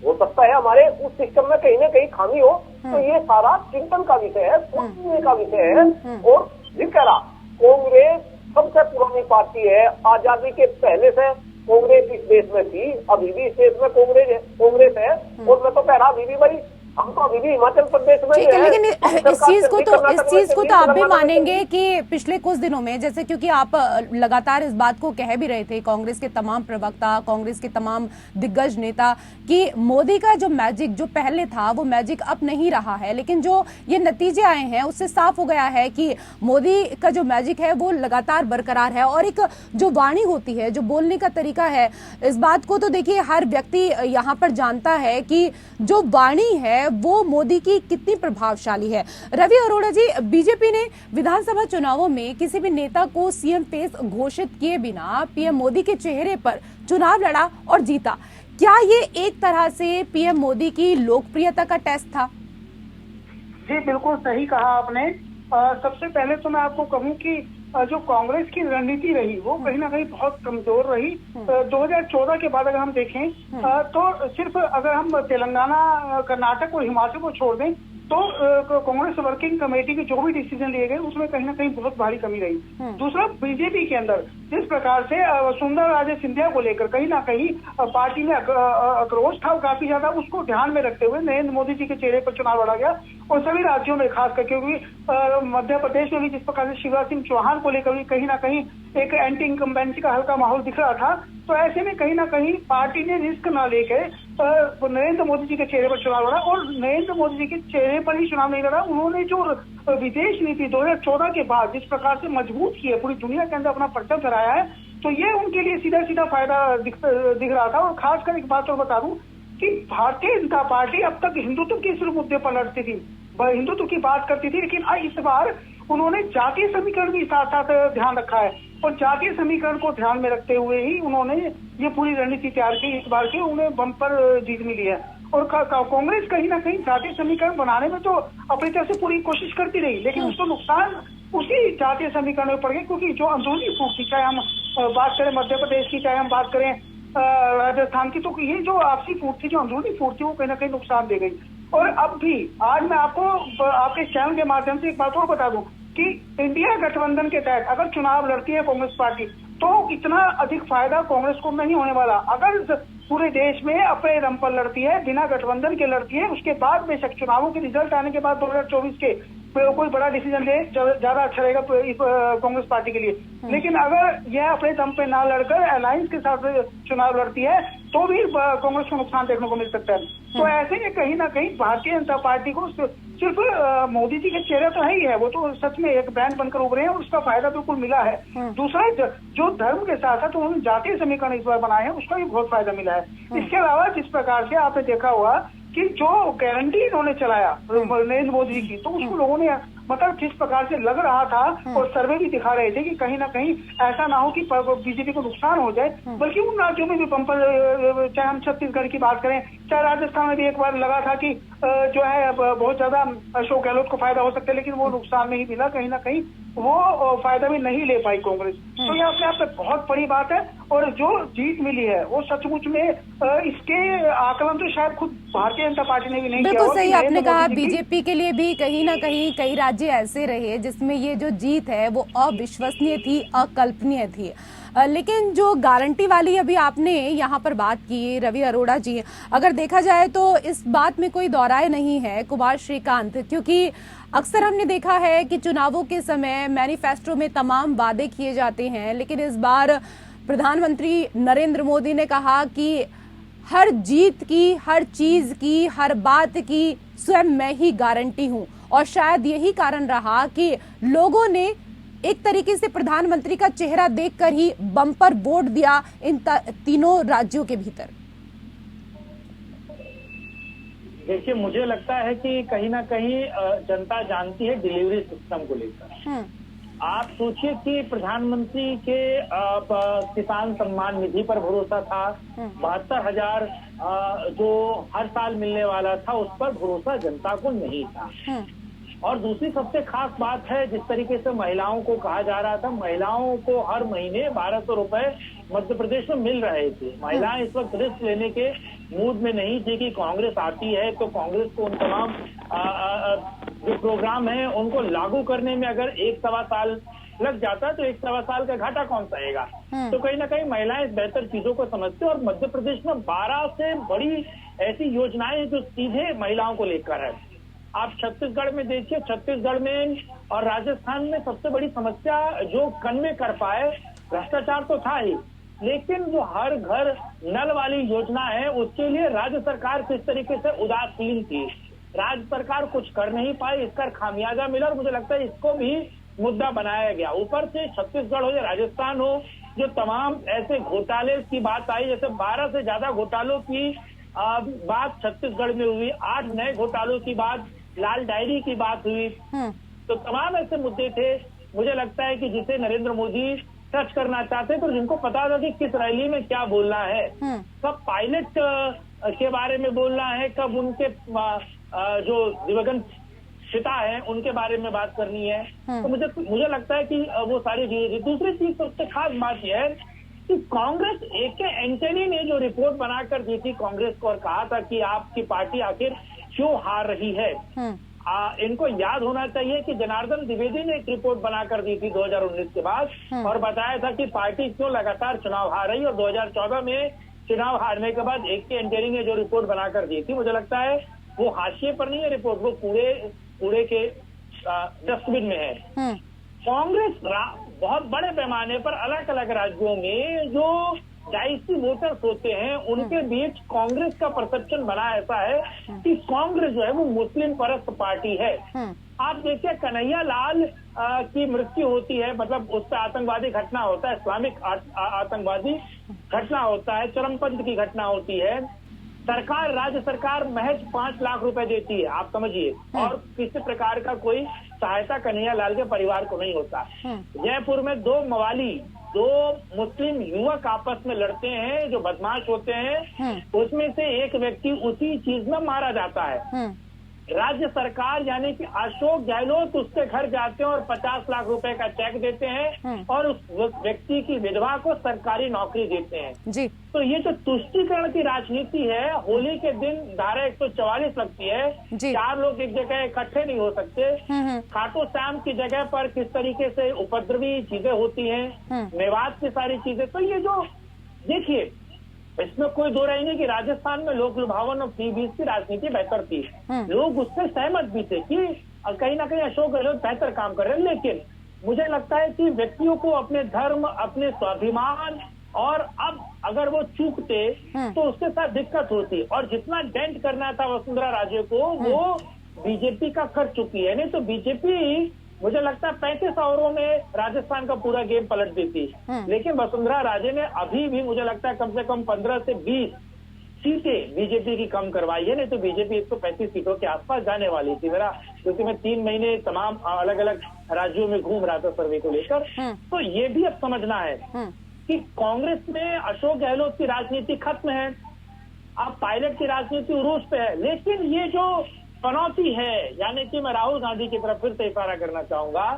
हो सकता है हमारे उस सिस्टम में कहीं न कहीं खामी हो। तो ये सारा चिंतन का विषय है, सोचने का विषय है। और जिक्र कांग्रेस सबसे पुरानी पार्टी है, आजादी के पहले से कांग्रेस इस देश में थी, अभी भी इस देश में कांग्रेस है। और मैं तो कह रहा अभी भी भाई, हम तो अभी भी हिमाचल प्रदेश में ठीक है, लेकिन इस चीज को तो आप भी मानेंगे कि पिछले कुछ दिनों में, जैसे क्योंकि आप लगातार इस बात को कह भी रहे थे, कांग्रेस के तमाम प्रवक्ता, कांग्रेस के तमाम दिग्गज नेता, कि मोदी का जो मैजिक जो पहले था वो मैजिक अब नहीं रहा है। लेकिन जो ये नतीजे आए हैं उससे साफ हो गया है कि मोदी का जो मैजिक है वो लगातार बरकरार है। और एक जो वाणी होती है, जो बोलने का तरीका है, इस बात को तो देखिए हर व्यक्ति यहाँ पर जानता है कि जो वाणी है वो मोदी की कितनी प्रभावशाली है। रवि अरोड़ा जी, बीजेपी ने विधानसभा चुनावों में किसी भी नेता को सीएम फेस घोषित किए बिना पीएम मोदी के चेहरे पर चुनाव लड़ा और जीता। क्या ये एक तरह से पीएम मोदी की लोकप्रियता का टेस्ट था? जी बिल्कुल सही कहा आपने। सबसे पहले तो मैं आपको कहूं कि जो कांग्रेस की रणनीति रही वो कहीं ना कहीं बहुत कमजोर रही। 2014 के बाद अगर हम देखें तो सिर्फ अगर हम तेलंगाना, कर्नाटक और हिमाचल को छोड़ दें तो कांग्रेस वर्किंग कमेटी के जो भी डिसीजन लिए गए उसमें कहीं ना कहीं बहुत भारी कमी रही। दूसरा, बीजेपी के अंदर जिस प्रकार से सुंदर राजे सिंधिया को लेकर कहीं ना कहीं पार्टी में आक्रोश था काफी ज्यादा, उसको ध्यान में रखते हुए नरेंद्र मोदी जी के चेहरे पर चुनाव लड़ा गया। और सभी राज्यों में खास करके, क्योंकि मध्य प्रदेश में भी जिस प्रकार से शिवराज सिंह चौहान को लेकर भी कहीं ना कहीं एक एंटी इनकम्बेंसी का हल्का माहौल दिख रहा था, तो ऐसे में कहीं ना कहीं पार्टी ने रिस्क ना लेकर नरेंद्र मोदी जी के चेहरे पर चुनाव लड़ा। और नरेंद्र मोदी जी के चेहरे पर ही चुनाव नहीं लड़ा, उन्होंने जो विदेश नीति 2014 के बाद जिस प्रकार से मजबूत की है, पूरी दुनिया के अंदर अपना परचम फहराया है, तो ये उनके लिए सीधा सीधा फायदा दिख रहा था। और खासकर एक बात और बता दूं कि भारतीय जनता पार्टी अब तक हिंदुत्व के सिर्फ मुद्दे पर लड़ती थी, हिंदुत्व की बात करती थी, लेकिन इस बार उन्होंने जातीय समीकरण भी साथ साथ ध्यान रखा है। और जातीय समीकरण को ध्यान में रखते हुए ही उन्होंने ये पूरी रणनीति तैयार की। इस बार की उन्हें बम्पर जीत मिली है। और कांग्रेस कहीं ना कहीं जातीय समीकरण बनाने में तो अपनी तरफ से पूरी कोशिश करती रही, लेकिन उसको नुकसान उसी जातीय समीकरण में पड़ गए, क्योंकि जो अंदरूनी फूट थी, चाहे हम बात करें मध्य प्रदेश की, चाहे हम बात करें राजस्थान की, तो ये जो आपसी फूट थी, जो अंदरूनी फूट थी, वो कहीं ना कहीं नुकसान दे गई। और अब भी आज मैं आपको आपके चैनल के माध्यम से एक बात और बता दूं कि इंडिया गठबंधन के तहत अगर चुनाव लड़ती है कांग्रेस पार्टी तो इतना अधिक फायदा कांग्रेस को नहीं होने वाला। अगर पूरे देश में अपने दम पर लड़ती है, बिना गठबंधन के लड़ती है, उसके बाद बेशक चुनावों के रिजल्ट आने के बाद 2024 के कोई बड़ा डिसीजन ले, ज्यादा अच्छा रहेगा कांग्रेस पार्टी के लिए। लेकिन अगर यह अपने दम पे ना लड़कर अलायंस के साथ चुनाव लड़ती है तो भी कांग्रेस को नुकसान देखने को मिल सकता है। तो ऐसे में कहीं ना कहीं भारतीय जनता पार्टी को सिर्फ मोदी जी के चेहरे तो है ही है, वो तो सच में एक ब्रांड बनकर उभरे हैं और उसका फायदा बिल्कुल मिला है। दूसरा, जो धर्म के साथ साथ उन्होंने जातीय समीकरण इस बार बनाए हैं, उसका भी बहुत फायदा मिला है। इसके अलावा जिस प्रकार से आपने देखा हुआ कि जो गारंटी इन्होंने चलाया नरेंद्र मोदी की, तो उसको लोगों ने मतलब जिस प्रकार से लग रहा था और सर्वे भी दिखा रहे थे कि कहीं ना कहीं ऐसा ना हो कि बीजेपी को नुकसान हो जाए, बल्कि उन राज्यों में भी बम्पर, चाहे हम छत्तीसगढ़ की बात करें, चाहे राजस्थान में भी एक बार लगा था कि जो है बहुत ज्यादा अशोक गहलोत को फायदा हो सकता है, लेकिन वो नुकसान नहीं मिला, कहीं ना कहीं वो फायदा भी नहीं ले पाई कांग्रेस। तो ये अपने आप में बहुत बड़ी बात है, और जो जीत मिली है वो सचमुच में इसके आकलन तो शायद खुद भारतीय जनता पार्टी ने भी नहीं किया। बिल्कुल सही आपने कहा, बीजेपी के लिए भी कहीं ना कहीं कई राज्य ऐसे रहे जिसमें ये जो जीत है वो अविश्वसनीय थी, अकल्पनीय थी। लेकिन जो गारंटी वाली अभी आपने यहाँ पर बात की रवि अरोड़ा जी, अगर देखा जाए तो इस बात में कोई दौराय नहीं है कुमार श्रीकांत, क्योंकि अक्सर हमने देखा है कि चुनावों के समय मैनिफेस्टो में तमाम वादे किए जाते हैं, लेकिन इस बार प्रधानमंत्री नरेंद्र मोदी ने कहा कि हर जीत की, हर चीज की, हर बात की स्वयं मैं ही गारंटी हूं। और शायद यही कारण रहा कि लोगों ने एक तरीके से प्रधानमंत्री का चेहरा देखकर ही बम्पर वोट दिया इन तीनों राज्यों के भीतर। देखिए, मुझे लगता है कि कहीं ना कहीं जनता जानती है डिलीवरी सिस्टम को लेकर। आप सोचिए कि प्रधानमंत्री के किसान सम्मान निधि पर भरोसा था, 72,000 जो हर साल मिलने वाला था उस पर भरोसा जनता को नहीं था। और दूसरी सबसे खास बात है, जिस तरीके से महिलाओं को कहा जा रहा था, महिलाओं को हर महीने 1200 रुपए मध्य प्रदेश में मिल रहे थे। महिलाएं इस वक्त रिस्क लेने के मूड में नहीं थी कि कांग्रेस आती है तो कांग्रेस को उन तमाम जो प्रोग्राम है उनको लागू करने में अगर 1-1.25 साल लग जाता है तो 1-1.25 साल का घाटा कौन सहेगा। तो कहीं ना कहीं महिलाएं बेहतर चीजों को समझती हैं, और मध्य प्रदेश में 12 से बड़ी ऐसी योजनाएं जो सीधे महिलाओं को लेकर है। आप छत्तीसगढ़ में देखिए, छत्तीसगढ़ में और राजस्थान में सबसे बड़ी समस्या जो कन्वे कर पाए, भ्रष्टाचार तो था ही, लेकिन जो हर घर नल वाली योजना है उसके लिए राज्य सरकार किस तरीके से उदासीन थी। राज्य सरकार कुछ कर नहीं पाई, इसका खामियाजा मिला, और मुझे लगता है इसको भी मुद्दा बनाया गया। ऊपर से छत्तीसगढ़ हो या राजस्थान हो, जो तमाम ऐसे घोटाले की बात आई, जैसे 12 से ज्यादा घोटालों की बात छत्तीसगढ़ में हुई, 8 नए घोटालों की बात, लाल डायरी की बात हुई, तो तमाम ऐसे मुद्दे थे। मुझे लगता है कि जिसे नरेंद्र मोदी टच करना चाहते थे, जिनको पता था कि किस रैली में क्या बोलना है, कब पायलट के बारे में बोलना है, कब उनके जो दिवंगत पिता है उनके बारे में बात करनी है, तो मुझे लगता है कि वो सारी चीजें। दूसरी चीज सबसे खास बात यह है कि कांग्रेस AK एंटनी ने जो रिपोर्ट बनाकर दी थी कांग्रेस को और कहा था कि आपकी पार्टी आखिर क्यों हार रही है, इनको याद होना चाहिए कि जनार्दन द्विवेदी ने एक रिपोर्ट बनाकर दी थी 2019 के बाद, और बताया था कि पार्टी क्यों लगातार चुनाव हार रही, और 2014 में चुनाव हारने के बाद AK एंटनी ने जो रिपोर्ट बनाकर दी थी, मुझे लगता है वो हाशिए पर नहीं है रिपोर्ट, वो कूड़े के डस्टबिन में है। कांग्रेस बहुत बड़े पैमाने पर अलग अलग राज्यों में जो डाइसी वोटर्स होते हैं उनके बीच कांग्रेस का परसेप्शन बना ऐसा है कि कांग्रेस जो है वो मुस्लिम परस्त पार्टी है। आप देखिए, कन्हैया लाल की मृत्यु होती है, मतलब उस पर आतंकवादी घटना होता है, इस्लामिक आतंकवादी घटना होता है, चरमपंथ की घटना होती है, सरकार, राज्य सरकार महज 5 लाख रुपए देती है, आप समझिए, और किसी प्रकार का कोई सहायता कन्हैया लाल के परिवार को नहीं होता। जयपुर में 2 मवाली, 2 मुस्लिम युवक आपस में लड़ते हैं जो बदमाश होते हैं, उसमें से एक व्यक्ति उसी चीज में मारा जाता है। राज्य सरकार यानी कि अशोक गहलोत उसके घर जाते हैं और 50 लाख रुपए का चेक देते हैं और उस व्यक्ति की विधवा को सरकारी नौकरी देते हैं जी। तो ये जो तुष्टीकरण की राजनीति है, होली के दिन धारा 144 लगती है, 4 लोग एक जगह इकट्ठे नहीं हो सकते, खाटू श्याम की जगह पर किस तरीके से उपद्रवी चीजें होती हैं, मेवात की सारी चीजें, तो ये जो देखिए इसमें कोई दो राय नहीं कि राजस्थान में लोक लुभावन और फ्री बीज की राजनीति बेहतर थी, लोग उससे सहमत भी थे कि कहीं ना कहीं अशोक गहलोत बेहतर काम कर रहे हैं, लेकिन मुझे लगता है कि व्यक्तियों को अपने धर्म, अपने स्वाभिमान, और अब अगर वो चूकते तो उसके साथ दिक्कत होती, और जितना डेंट करना था वसुंधरा राजे को वो बीजेपी का कर चुकी है। नहीं तो बीजेपी मुझे लगता है 35 ओवरों में राजस्थान का पूरा गेम पलट देती, लेकिन वसुंधरा राजे ने अभी भी मुझे लगता है कम से कम 15 से 20 सीटें बीजेपी की कम करवाई है, नहीं तो बीजेपी 135 सीटों के आसपास जाने वाली थी। मेरा क्योंकि मैं 3 महीने तमाम अलग अलग राज्यों में घूम रहा था सर्वे को लेकर, तो ये भी अब समझना है कि कांग्रेस में अशोक गहलोत की राजनीति खत्म है, अब पायलट की राजनीति उरूज पे है। लेकिन ये जो पनौती है, यानी कि मैं राहुल गांधी की तरफ फिर से इशारा करना चाहूंगा,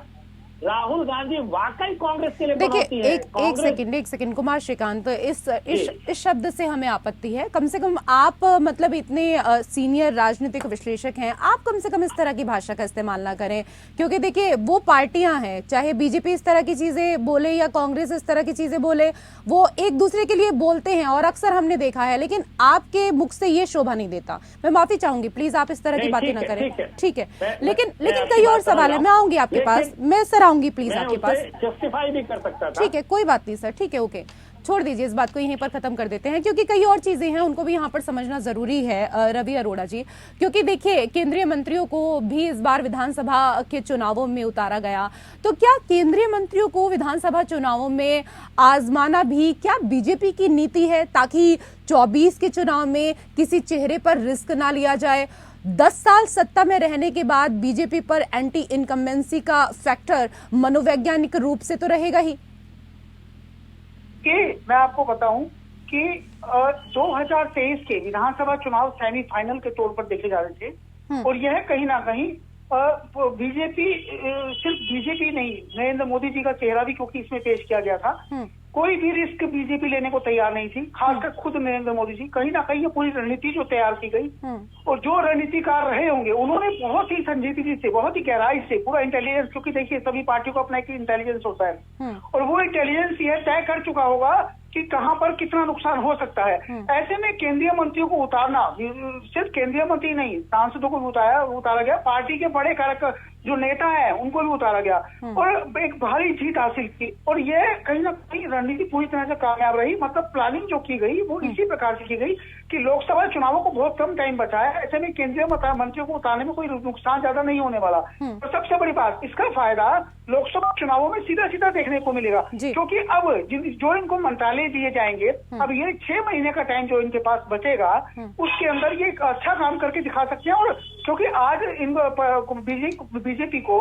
राहुल गांधी वाकई कांग्रेस के लिए देखिए एक सेकंड कुमार श्रीकांत, इस शब्द से हमें आपत्ति है। कम से कम आप मतलब इतने सीनियर राजनीतिक विश्लेषक हैं, आप कम से कम इस तरह की भाषा का इस्तेमाल ना करें, क्योंकि देखिए वो पार्टियां हैं, चाहे बीजेपी इस तरह की चीजें बोले या कांग्रेस इस तरह की चीजें बोले, वो एक दूसरे के लिए बोलते हैं और अक्सर हमने देखा है, लेकिन आपके मुख से ये शोभा नहीं देता। मैं माफी चाहूंगी, प्लीज आप इस तरह की बातें ना करें, ठीक है? लेकिन कई और सवाल है, मैं आऊंगी आपके पास, मैं सर आऊंगी प्लीज आपके पास, जस्टिफाई भी कर सकता था। ठीक है, कोई बात नहीं सर, ठीक है, ओके, छोड़ दीजिए इस बात को, यहीं पर खत्म कर देते हैं, क्योंकि कई और चीजें हैं उनको भी यहाँ पर समझना जरूरी है रवि अरोड़ा जी। क्योंकि देखिए केंद्रीय मंत्रियों को भी इस बार विधानसभा के चुनावों में उतारा गया, तो क्या केंद्रीय मंत्रियों को विधानसभा चुनावों में आजमाना भी क्या बीजेपी की नीति है, ताकि 24 के चुनाव में किसी चेहरे पर रिस्क ना लिया जाए? 10 साल सत्ता में रहने के बाद बीजेपी पर एंटी इनकम्बेंसी का फैक्टर मनोवैज्ञानिक रूप से तो रहेगा ही। कि मैं आपको बताऊं कि 2023 के विधानसभा चुनाव सेमीफाइनल के तौर पर देखे जा रहे थे, और यह कहीं ना कहीं बीजेपी, सिर्फ बीजेपी नहीं, नरेंद्र मोदी जी का चेहरा भी क्योंकि इसमें पेश किया गया था, कोई भी रिस्क बीजेपी लेने को तैयार नहीं थी, खासकर खुद नरेंद्र मोदी जी। कहीं ना कहीं ये पूरी रणनीति जो तैयार की गई और जो रणनीतिकार रहे होंगे उन्होंने बहुत ही संजीदगी से, बहुत ही गहराई से पूरा इंटेलिजेंस, क्योंकि देखिए सभी पार्टियों को अपना एक इंटेलिजेंस होता है, और वो इंटेलिजेंस ये तय कर चुका होगा कि कहां पर कितना नुकसान हो सकता है। ऐसे में केंद्रीय मंत्रियों को उतारना, सिर्फ केंद्रीय मंत्री नहीं, सांसदों को भी उतारा गया, पार्टी के बड़े कारक जो नेता है उनको भी उतारा गया और एक भारी जीत हासिल की, और ये कहीं ना कहीं रणनीति पूरी तरह से कामयाब रही। मतलब प्लानिंग जो की गई वो इसी प्रकार से की गई कि लोकसभा चुनावों को बहुत कम टाइम बचा है, ऐसे में केंद्रीय मंत्रियों को उतारने में कोई नुकसान ज्यादा नहीं होने वाला। और सबसे बड़ी बात, इसका फायदा लोकसभा चुनावों में सीधा सीधा देखने को मिलेगा, क्योंकि अब जो इनको मंत्रालय दिए जाएंगे, अब ये 6 महीने का टाइम जो इनके पास बचेगा उसके अंदर ये अच्छा काम करके दिखा सकते हैं। और क्योंकि आज इन बीजेपी को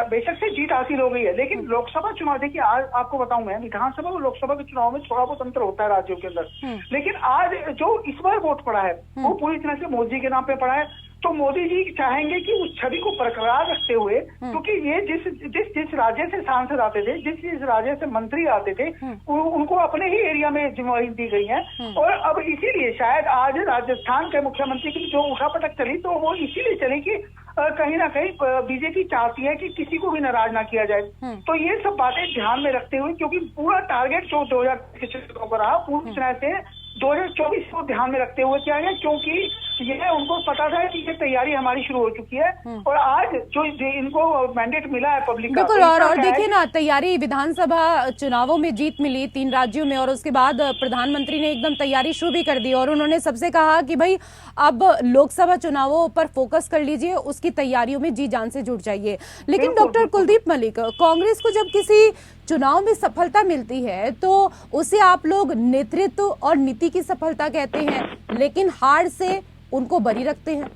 बेशक से जीत हासिल हो गई है, लेकिन लोकसभा चुनाव, देखिए आज आपको बताऊं मैं, विधानसभा और लोकसभा के चुनाव में थोड़ा बहुत अंतर होता है राज्यों के अंदर, लेकिन आज जो इस बार वोट पड़ा है वो पूरी तरह से मोदी जी के नाम पे पड़ा है। तो मोदी जी चाहेंगे कि उस छवि को बरकरार रखते हुए, क्योंकि ये जिस राज्य से सांसद आते थे, जिस राज्य से मंत्री आते थे, उनको अपने ही एरिया में जिम्मेवारी दी गई है, और अब इसीलिए शायद आज राजस्थान के मुख्यमंत्री की जो उठापटक चली, तो वो इसीलिए चली कि कहीं ना कहीं बीजेपी चाहती है कि किसी को भी नाराज ना किया जाए। तो ये सब बातें ध्यान में रखते हुए, क्योंकि पूरा टारगेट जो 2024 का रहा पूरी तरह से 2024 को ध्यान में रखते हुए किया गया, क्योंकि यह उनको पता था कि ये तैयारी हमारी शुरू हो चुकी है, और आज जो इनको मैंडेट मिला है पब्लिक का, बिल्कुल, और देखिए ना, तैयारी विधानसभा चुनावों में जीत मिली 3 राज्यों में, और उसके बाद प्रधानमंत्री ने एकदम तैयारी शुरू भी कर दी, और उन्होंने सबसे कहा कि भाई अब लोकसभा चुनावों पर फोकस कर लीजिए, उसकी तैयारियों में जी जान से जुट जाइए। लेकिन डॉक्टर कुलदीप मलिक, कांग्रेस को जब किसी चुनाव में सफलता मिलती है तो उसे आप लोग नेतृत्व और नीति की सफलता कहते हैं, लेकिन हार से उनको बरी रखते हैं।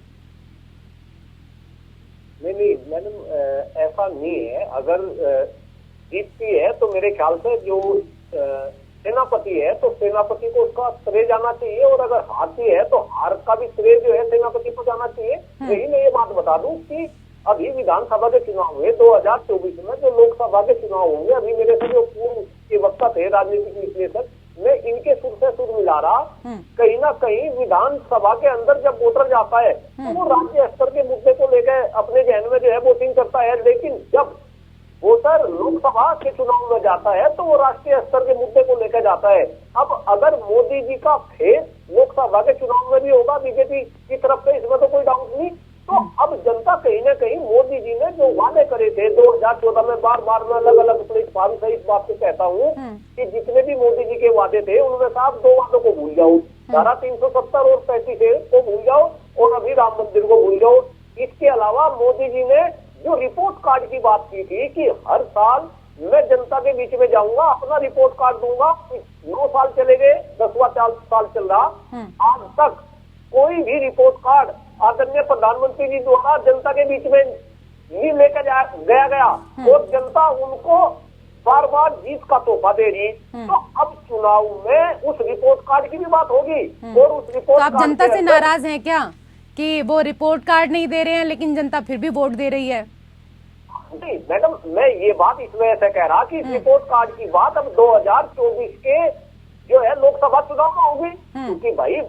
नहीं मैडम, ऐसा नहीं है। अगर जीतती है तो मेरे ख्याल से जो सेनापति है तो सेनापति को उसका श्रेय जाना चाहिए, और अगर हारती है तो हार का भी श्रेय जो है सेनापति को जाना चाहिए। यही मैं ये बात बता दूं कि अभी विधानसभा के चुनाव हुए 2024 में, जो लोकसभा के चुनाव होंगे, अभी मेरे से जो पूर्व के वक्ता थे राजनीतिक विश्लेषक, मैं इनके सुर से सुर मिला रहा, कहीं ना कहीं विधानसभा के अंदर जब वोटर जाता है तो वो राज्य स्तर के मुद्दे को लेकर अपने जहन में जो है वोटिंग करता है, लेकिन जब वोटर लोकसभा के चुनाव में जाता है तो वो राष्ट्रीय स्तर के मुद्दे को लेकर जाता है। अब अगर मोदी जी का फेस लोकसभा के चुनाव में भी होगा बीजेपी की तरफ से, इसमें तो कोई डाउट नहीं। तो अब जनता कहीं ना कहीं मोदी जी ने जो वादे करे थे 2014 में, बार बार मैं अलग अलग प्लेटफॉर्म से इस बात को कहता हूँ कि जितने भी मोदी जी के वादे थे उनमें से आप 2 वादों को भूल जाओ, धारा 370 और 35 को भूल जाओ, और अभी राम मंदिर को भूल जाओ। इसके अलावा मोदी जी ने जो रिपोर्ट कार्ड की बात की थी कि हर साल मैं जनता के बीच में जाऊंगा, अपना रिपोर्ट कार्ड दूंगा। 9 साल चले गए, 10वां साल चल रहा, आज तक कोई भी रिपोर्ट कार्ड आदरणीय प्रधानमंत्री जी द्वारा जनता के बीच में नहीं लेकर गया और जनता उनको बार बार जीत का तोहफा दे रही। तो अब चुनाव में उस रिपोर्ट कार्ड की भी बात होगी और उस रिपोर्ट तो आप जनता से नाराज हैं क्या कि वो रिपोर्ट कार्ड नहीं दे रहे हैं लेकिन जनता फिर भी वोट दे रही है? नहीं मैडम, मैं ये बात इसमें ऐसे कह रहा कि रिपोर्ट कार्ड की बात अब 2024 के जो है लोकसभा चुनाव में होगी, क्योंकि भाई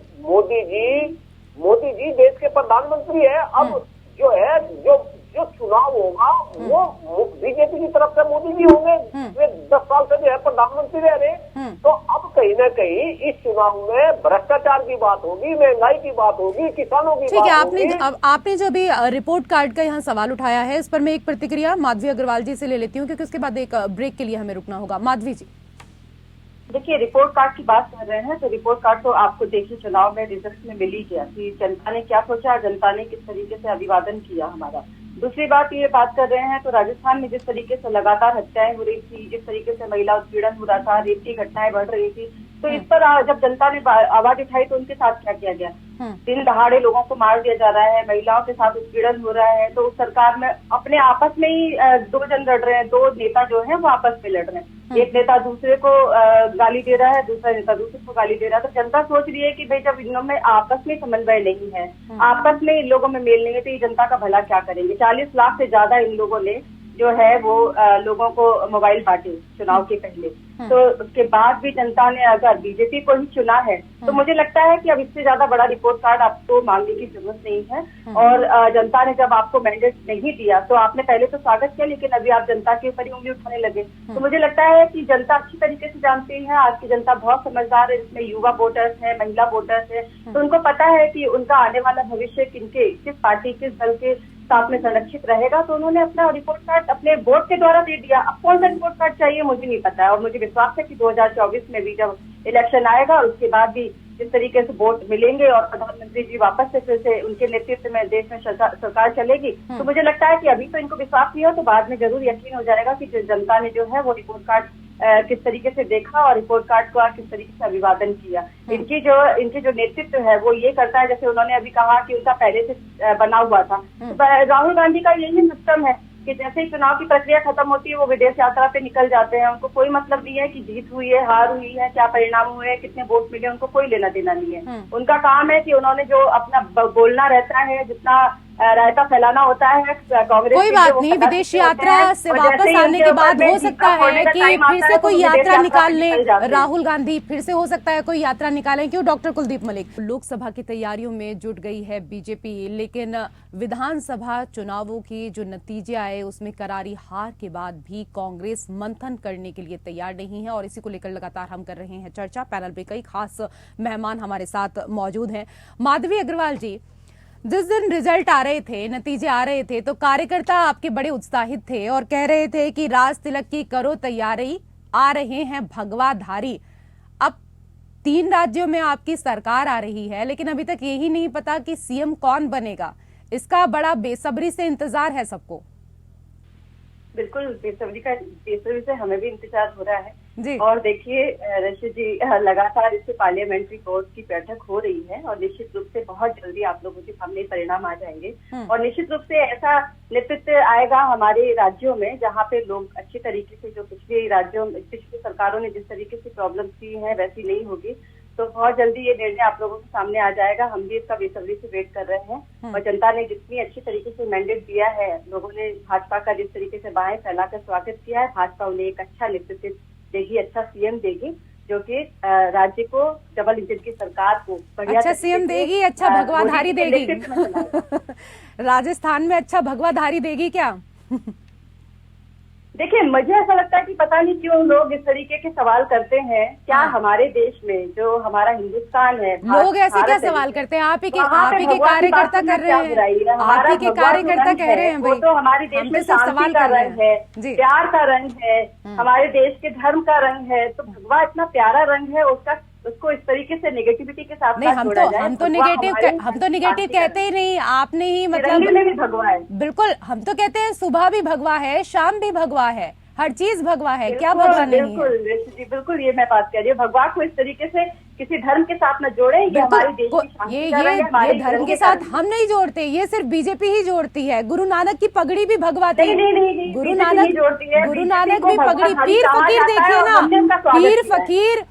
मोदी जी देश के प्रधानमंत्री है। अब जो है जो चुनाव होगा वो बीजेपी की तरफ से मोदी जी होंगे, वे 10 साल से जो है प्रधानमंत्री रह रहे। तो अब कहीं ना कहीं इस चुनाव में भ्रष्टाचार की बात होगी, महंगाई की बात होगी, किसानों की ठीक है। बात होगी। आपने जो अभी रिपोर्ट कार्ड का यहाँ सवाल उठाया है, इस पर मैं एक प्रतिक्रिया माधवी अग्रवाल जी से ले लेती हूँ, क्योंकि उसके बाद एक ब्रेक के लिए हमें रुकना होगा। माधवी जी, देखिए, रिपोर्ट कार्ड की बात कर रहे हैं तो रिपोर्ट कार्ड तो आपको देखिए चुनाव में रिजल्ट में मिल ही गया कि जनता ने क्या सोचा, जनता ने किस तरीके से अभिवादन किया हमारा। दूसरी बात ये बात कर रहे हैं तो राजस्थान में जिस तरीके से लगातार हत्याएं हो रही थी, जिस तरीके से महिला उत्पीड़न हो रहा था, रेप की घटनाएं बढ़ रही थी, तो इस पर जब जनता ने आवाज उठाई तो उनके साथ क्या किया गया? दिन दहाड़े लोगों को मार दिया जा रहा है, महिलाओं के साथ उत्पीड़न हो रहा है। तो उस सरकार में अपने आपस में ही 2 जन लड़ रहे हैं, 2 नेता जो है वो आपस में लड़ रहे हैं। एक नेता दूसरे को गाली दे रहा है, दूसरा नेता दूसरे को गाली दे रहा है। तो जनता सोच रही है कि भाई जब इन लोगों में आपस में समन्वय नहीं है, आपस में इन लोगों में मेल नहीं है, तो ये जनता का भला क्या करेंगे? 40 लाख से ज्यादा इन लोगों ने जो है वो लोगों को मोबाइल बांटे चुनाव के पहले। तो उसके बाद भी जनता ने अगर बीजेपी को ही चुना है तो मुझे लगता है कि अब इससे ज्यादा बड़ा रिपोर्ट कार्ड आपको मांगने की जरूरत नहीं है। और जनता ने जब आपको मैंडेट नहीं दिया तो आपने पहले तो स्वागत किया, लेकिन अभी आप जनता के ऊपर ही उंगली उठाने लगे। तो मुझे लगता है कि जनता अच्छी तरीके से जानती है, आज की जनता बहुत समझदार है, जिसमें युवा वोटर्स है, महिला वोटर्स है। तो उनको पता है कि उनका आने वाला भविष्य किस पार्टी, किस दल के साथ में संरक्षित रहेगा। तो उन्होंने अपना रिपोर्ट कार्ड अपने वोट के द्वारा दे दिया। अब कौन सा रिपोर्ट कार्ड चाहिए मुझे नहीं पता है, और मुझे विश्वास है कि 2024 में भी जब इलेक्शन आएगा और उसके बाद भी जिस तरीके से वोट मिलेंगे और प्रधानमंत्री जी वापस से फिर से उनके नेतृत्व में देश में सरकार चलेगी, तो मुझे लगता है कि अभी तो इनको विश्वास नहीं हो तो बाद में जरूर यकीन हो जाएगा कि जनता ने जो है वो रिपोर्ट कार्ड किस तरीके से देखा और रिपोर्ट कार्ड का किस तरीके से अभिवादन किया। इनके जो नेतृत्व है वो ये करता है, जैसे उन्होंने अभी कहा कि उनका पहले से बना हुआ था। तो राहुल गांधी का यही सिस्टम है कि जैसे ही चुनाव की प्रक्रिया खत्म होती है वो विदेश यात्रा पे निकल जाते हैं। उनको कोई मतलब नहीं है कि जीत हुई है, हार हुई है, क्या परिणाम हुए, कितने वोट मिले, उनको कोई लेना देना नहीं है। उनका काम है कि उन्होंने जो अपना बोलना रहता है, जितना रायता फैलाना होता है कांग्रेस, कोई बात नहीं, विदेश यात्रा से वापस आने के बाद हो सकता है कि फिर से कोई यात्रा निकाल ले राहुल गांधी, फिर से हो सकता है कोई यात्रा निकालें। क्यों? डॉक्टर कुलदीप मलिक, लोकसभा की तैयारियों में जुट गई है बीजेपी, लेकिन विधानसभा चुनावों के जो नतीजे आए उसमें करारी हार के बाद भी कांग्रेस मंथन करने के लिए तैयार नहीं है, और इसी को लेकर लगातार हम कर रहे हैं चर्चा। पैनल पे कई खास मेहमान हमारे साथ मौजूद हैं। माधवी अग्रवाल जी, जिस दिन रिजल्ट आ रहे थे, नतीजे आ रहे थे, तो कार्यकर्ता आपके बड़े उत्साहित थे और कह रहे थे कि राज तिलक की करो तैयारी, आ रहे हैं भगवाधारी। अब 3 राज्यों में आपकी सरकार आ रही है, लेकिन अभी तक यही नहीं पता कि सीएम कौन बनेगा। इसका बड़ा बेसब्री से इंतजार है सबको। बिल्कुल बेसब्री से हमें भी इंतजार हो रहा है जी। और देखिए रशीद जी, लगातार इससे पार्लियामेंट्री बोर्ड की बैठक हो रही है और निश्चित रूप से बहुत जल्दी आप लोगों के सामने परिणाम आ जाएंगे। और निश्चित रूप से ऐसा नेतृत्व आएगा हमारे राज्यों में जहाँ पे लोग अच्छी तरीके से, जो पिछली सरकारों ने जिस तरीके से प्रॉब्लम की है वैसी नहीं होगी। तो बहुत जल्दी ये निर्णय आप लोगों के सामने आ जाएगा। हम भी इसका बेसब्री से वेट कर रहे हैं। और जनता ने जितनी अच्छी तरीके से मैंडेट दिया है, लोगों ने भाजपा का जिस तरीके से बाहें फैलाकर स्वागत किया है, भाजपा उन्हें एक अच्छा नेतृत्व देगी, अच्छा सीएम देगी, जो कि राज्य को, डबल इंजन की सरकार को बढ़िया अच्छा सीएम देगी, अच्छा भगवाधारी देगी। राजस्थान में अच्छा भगवाधारी देगी क्या? देखिए, मुझे ऐसा लगता है कि पता नहीं क्यों लोग इस तरीके के सवाल करते हैं। क्या हमारे देश में जो हमारा हिंदुस्तान है, लोग ऐसे क्या सवाल करते हैं? आप ही के कार्यकर्ता कर रहे हैं, आप ही के कार्यकर्ता कह रहे हैं भाई, तो हमारे देश में शांति का रंग है, प्यार का रंग है, हमारे देश के धर्म का रंग है। तो भगवा इतना प्यारा रंग है, उसको इस तरीके से नेगेटिविटी के साथ नहीं, हम तो निगेटिव कहते ही नहीं। आपने ही मतलब में भी भगवा है। बिल्कुल, हम तो कहते हैं सुबह भी भगवा है, शाम भी भगवा है। हर चीज भगवा है, क्या भगवा नहीं है? बिल्कुल जी, बिल्कुल ये मैं बात कर रही हूँ। भगवा को इस तरीके से किसी धर्म के साथ न जोड़े, ये हमारे देश की शांति ये धर्म के साथ हम नहीं जोड़ते, ये सिर्फ बीजेपी ही जोड़ती है। गुरु नानक की पगड़ी भी भगवा थी। नहीं, गुरु नानक भी पगड़ी, पीर फकीर देखिए ना, पीर फकीर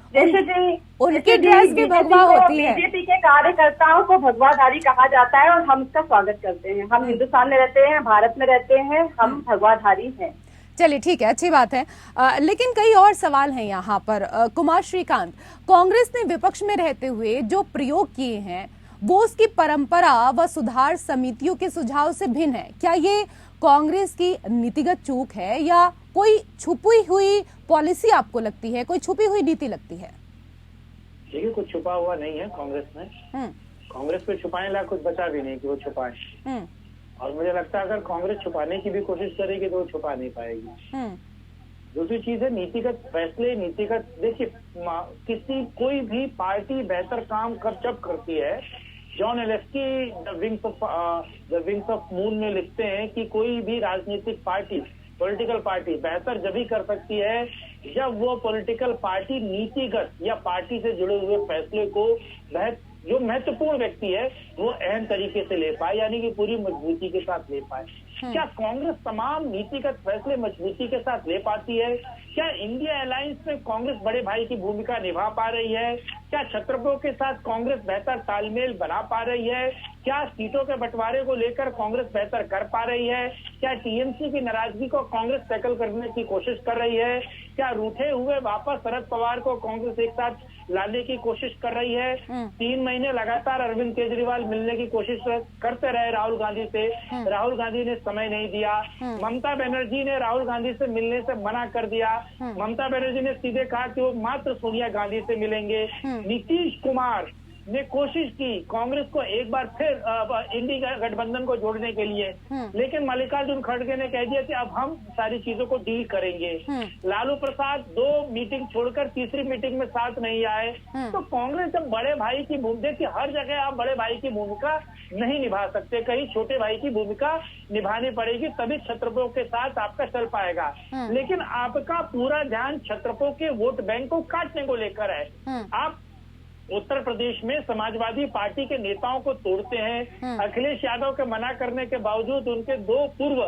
उनकी ड्रेस भी भगवा होती है। बीजेपी के कार्यकर्ताओं को भगवाधारी कहा जाता है और हम उसका स्वागत करते हैं। हम हिंदुस्तान में रहते हैं, भारत में रहते हैं, हम भगवाधारी हैं। चलिए ठीक है, अच्छी बात है। लेकिन कई और सवाल हैं यहाँ पर। कुमार श्रीकांत, कांग्रेस ने विपक्ष में रहते हुए जो प्रयोग किए हैं वो उसकी परंपरा व सुधार समितियों के सुझाव से भिन्न है। क्या ये कांग्रेस की नीतिगत चूक है या कोई छुपी हुई पॉलिसी आपको लगती है, कोई छुपी हुई नीति लगती है? देखिए, कुछ छुपा हुआ नहीं है कांग्रेस में। कांग्रेस को छुपाने लायक कुछ बचा भी नहीं कि वो छुपाए। और मुझे लगता है अगर कांग्रेस छुपाने की भी कोशिश करेगी तो वो छुपा नहीं पाएगी। दूसरी चीज है नीतिगत फैसले, नीतिगत, देखिए कोई भी पार्टी बेहतर काम जब करती है। जॉन एलेस्की द विंग्स ऑफ मून में लिखते हैं कि कोई भी राजनीतिक पार्टी, पॉलिटिकल पार्टी बेहतर जब ही कर सकती है जब वो पॉलिटिकल पार्टी नीतिगत या पार्टी से जुड़े हुए फैसले को जो महत्वपूर्ण व्यक्ति है वो अहम तरीके से ले पाए, यानी कि पूरी मजबूती के साथ ले पाए। क्या कांग्रेस तमाम नीतिगत फैसले मजबूती के साथ ले पाती है? क्या इंडिया अलायंस में कांग्रेस बड़े भाई की भूमिका निभा पा रही है? क्या छत्रपों के साथ कांग्रेस बेहतर तालमेल बना पा रही है? क्या सीटों के बंटवारे को लेकर कांग्रेस बेहतर कर पा रही है? क्या टीएमसी की नाराजगी को कांग्रेस टैकल करने की कोशिश कर रही है? क्या रूठे हुए वापस शरद पवार को कांग्रेस एक साथ लाने की कोशिश कर रही है? 3 महीने लगातार अरविंद केजरीवाल मिलने की कोशिश करते रहे राहुल गांधी से, राहुल गांधी ने समय नहीं दिया। ममता बनर्जी ने राहुल गांधी से मिलने से मना कर दिया। ममता बनर्जी ने सीधे कहा कि वो मात्र सोनिया गांधी से मिलेंगे। नीतीश कुमार ने कोशिश की कांग्रेस को एक बार फिर इंडिया गठबंधन को जोड़ने के लिए, लेकिन मल्लिकार्जुन खड़गे ने कह दिया कि अब हम सारी चीजों को डील करेंगे। लालू प्रसाद 2 मीटिंग छोड़कर तीसरी मीटिंग में साथ नहीं आए। तो कांग्रेस जब बड़े भाई की भूमिका, कि हर जगह आप बड़े भाई की भूमिका नहीं निभा सकते, कहीं छोटे भाई की भूमिका निभानी पड़ेगी, तभी छत्रपों के साथ आपका चल पाएगा। लेकिन आपका पूरा ध्यान छत्रपों के वोट बैंक को काटने को लेकर है। आप उत्तर प्रदेश में समाजवादी पार्टी के नेताओं को तोड़ते हैं। अखिलेश यादव के मना करने के बावजूद उनके 2 पूर्व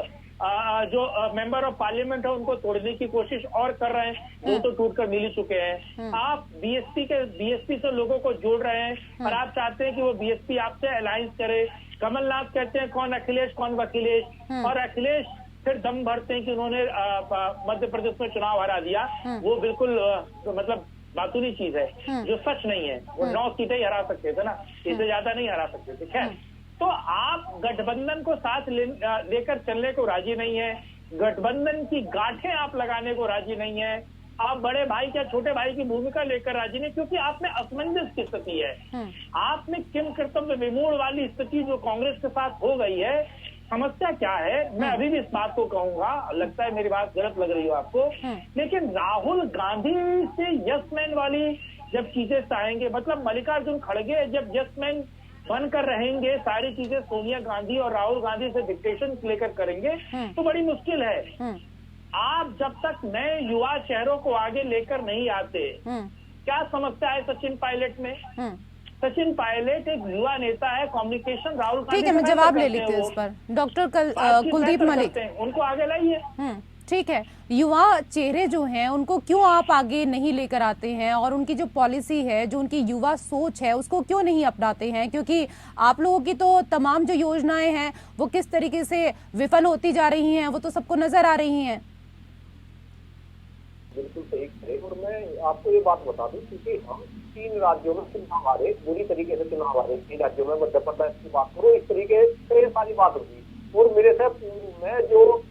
जो मेंबर ऑफ पार्लियामेंट है उनको तोड़ने की कोशिश और कर रहे हैं। वो तो टूट कर मिल ही चुके हैं। आप बीएसपी से लोगों को जोड़ रहे हैं और आप चाहते हैं कि वो बीएसपी आपसे अलायंस करे। कमलनाथ कहते हैं कौन अखिलेश कौन वकीलेश, और अखिलेश फिर दम भरते हैं कि उन्होंने मध्य प्रदेश में चुनाव हरा दिया। वो बिल्कुल मतलब बातूनी चीज है, जो सच नहीं है। वो 9 सीटें ही हरा सकते थे ना, इससे ज्यादा नहीं हरा सकते थे। खैर, तो आप गठबंधन को साथ लेकर चलने को राजी नहीं है, गठबंधन की गांठें आप लगाने को राजी नहीं है, आप बड़े भाई या छोटे भाई की भूमिका लेकर राजी नहीं, क्योंकि आप में असमंजस की स्थिति है। आप में किम कर्तव्य विमूढ़ वाली स्थिति जो कांग्रेस के साथ हो गई है। समस्या क्या है, मैं अभी भी इस बात को कहूंगा, लगता है मेरी बात गलत लग रही हो आपको, लेकिन राहुल गांधी से यसमैन वाली जब चीजें चाहेंगे, मतलब मल्लिकार्जुन खड़गे जब यसमैन बनकर रहेंगे, सारी चीजें सोनिया गांधी और राहुल गांधी से डिक्टेशन लेकर करेंगे, तो बड़ी मुश्किल है। आप जब तक नए युवा चेहरों को आगे लेकर नहीं आते, क्या समस्या है सचिन पायलट में? सचिन पायलट एक युवा नेता है, कम्युनिकेशन राहुल गांधी, ठीक है, मैं जवाब ले लेती हूँ इस पर। डॉक्टर कुलदीप मलिक, उनको आगे लाइए। ठीक है, युवा चेहरे जो हैं उनको क्यों आप आगे नहीं लेकर आते हैं, और उनकी जो पॉलिसी है, जो उनकी युवा सोच है, उसको क्यों नहीं अपनाते हैं? क्योंकि आप लोगों की तो तमाम जो योजनाएं हैं वो किस तरीके से विफल होती जा रही हैं, वो तो सबको नजर आ रही हैं। बिल्कुल सही करें, और मैं आपको ये बात बता दूं, क्योंकि हम 3 राज्यों में चुनाव आ रहे, बुरी तरीके से चुनाव आ रहे, 3 राज्यों में मध्य प्रदेश की बात करो, इस तरीके से सारी बात होगी। और मेरे से पूर्व में जो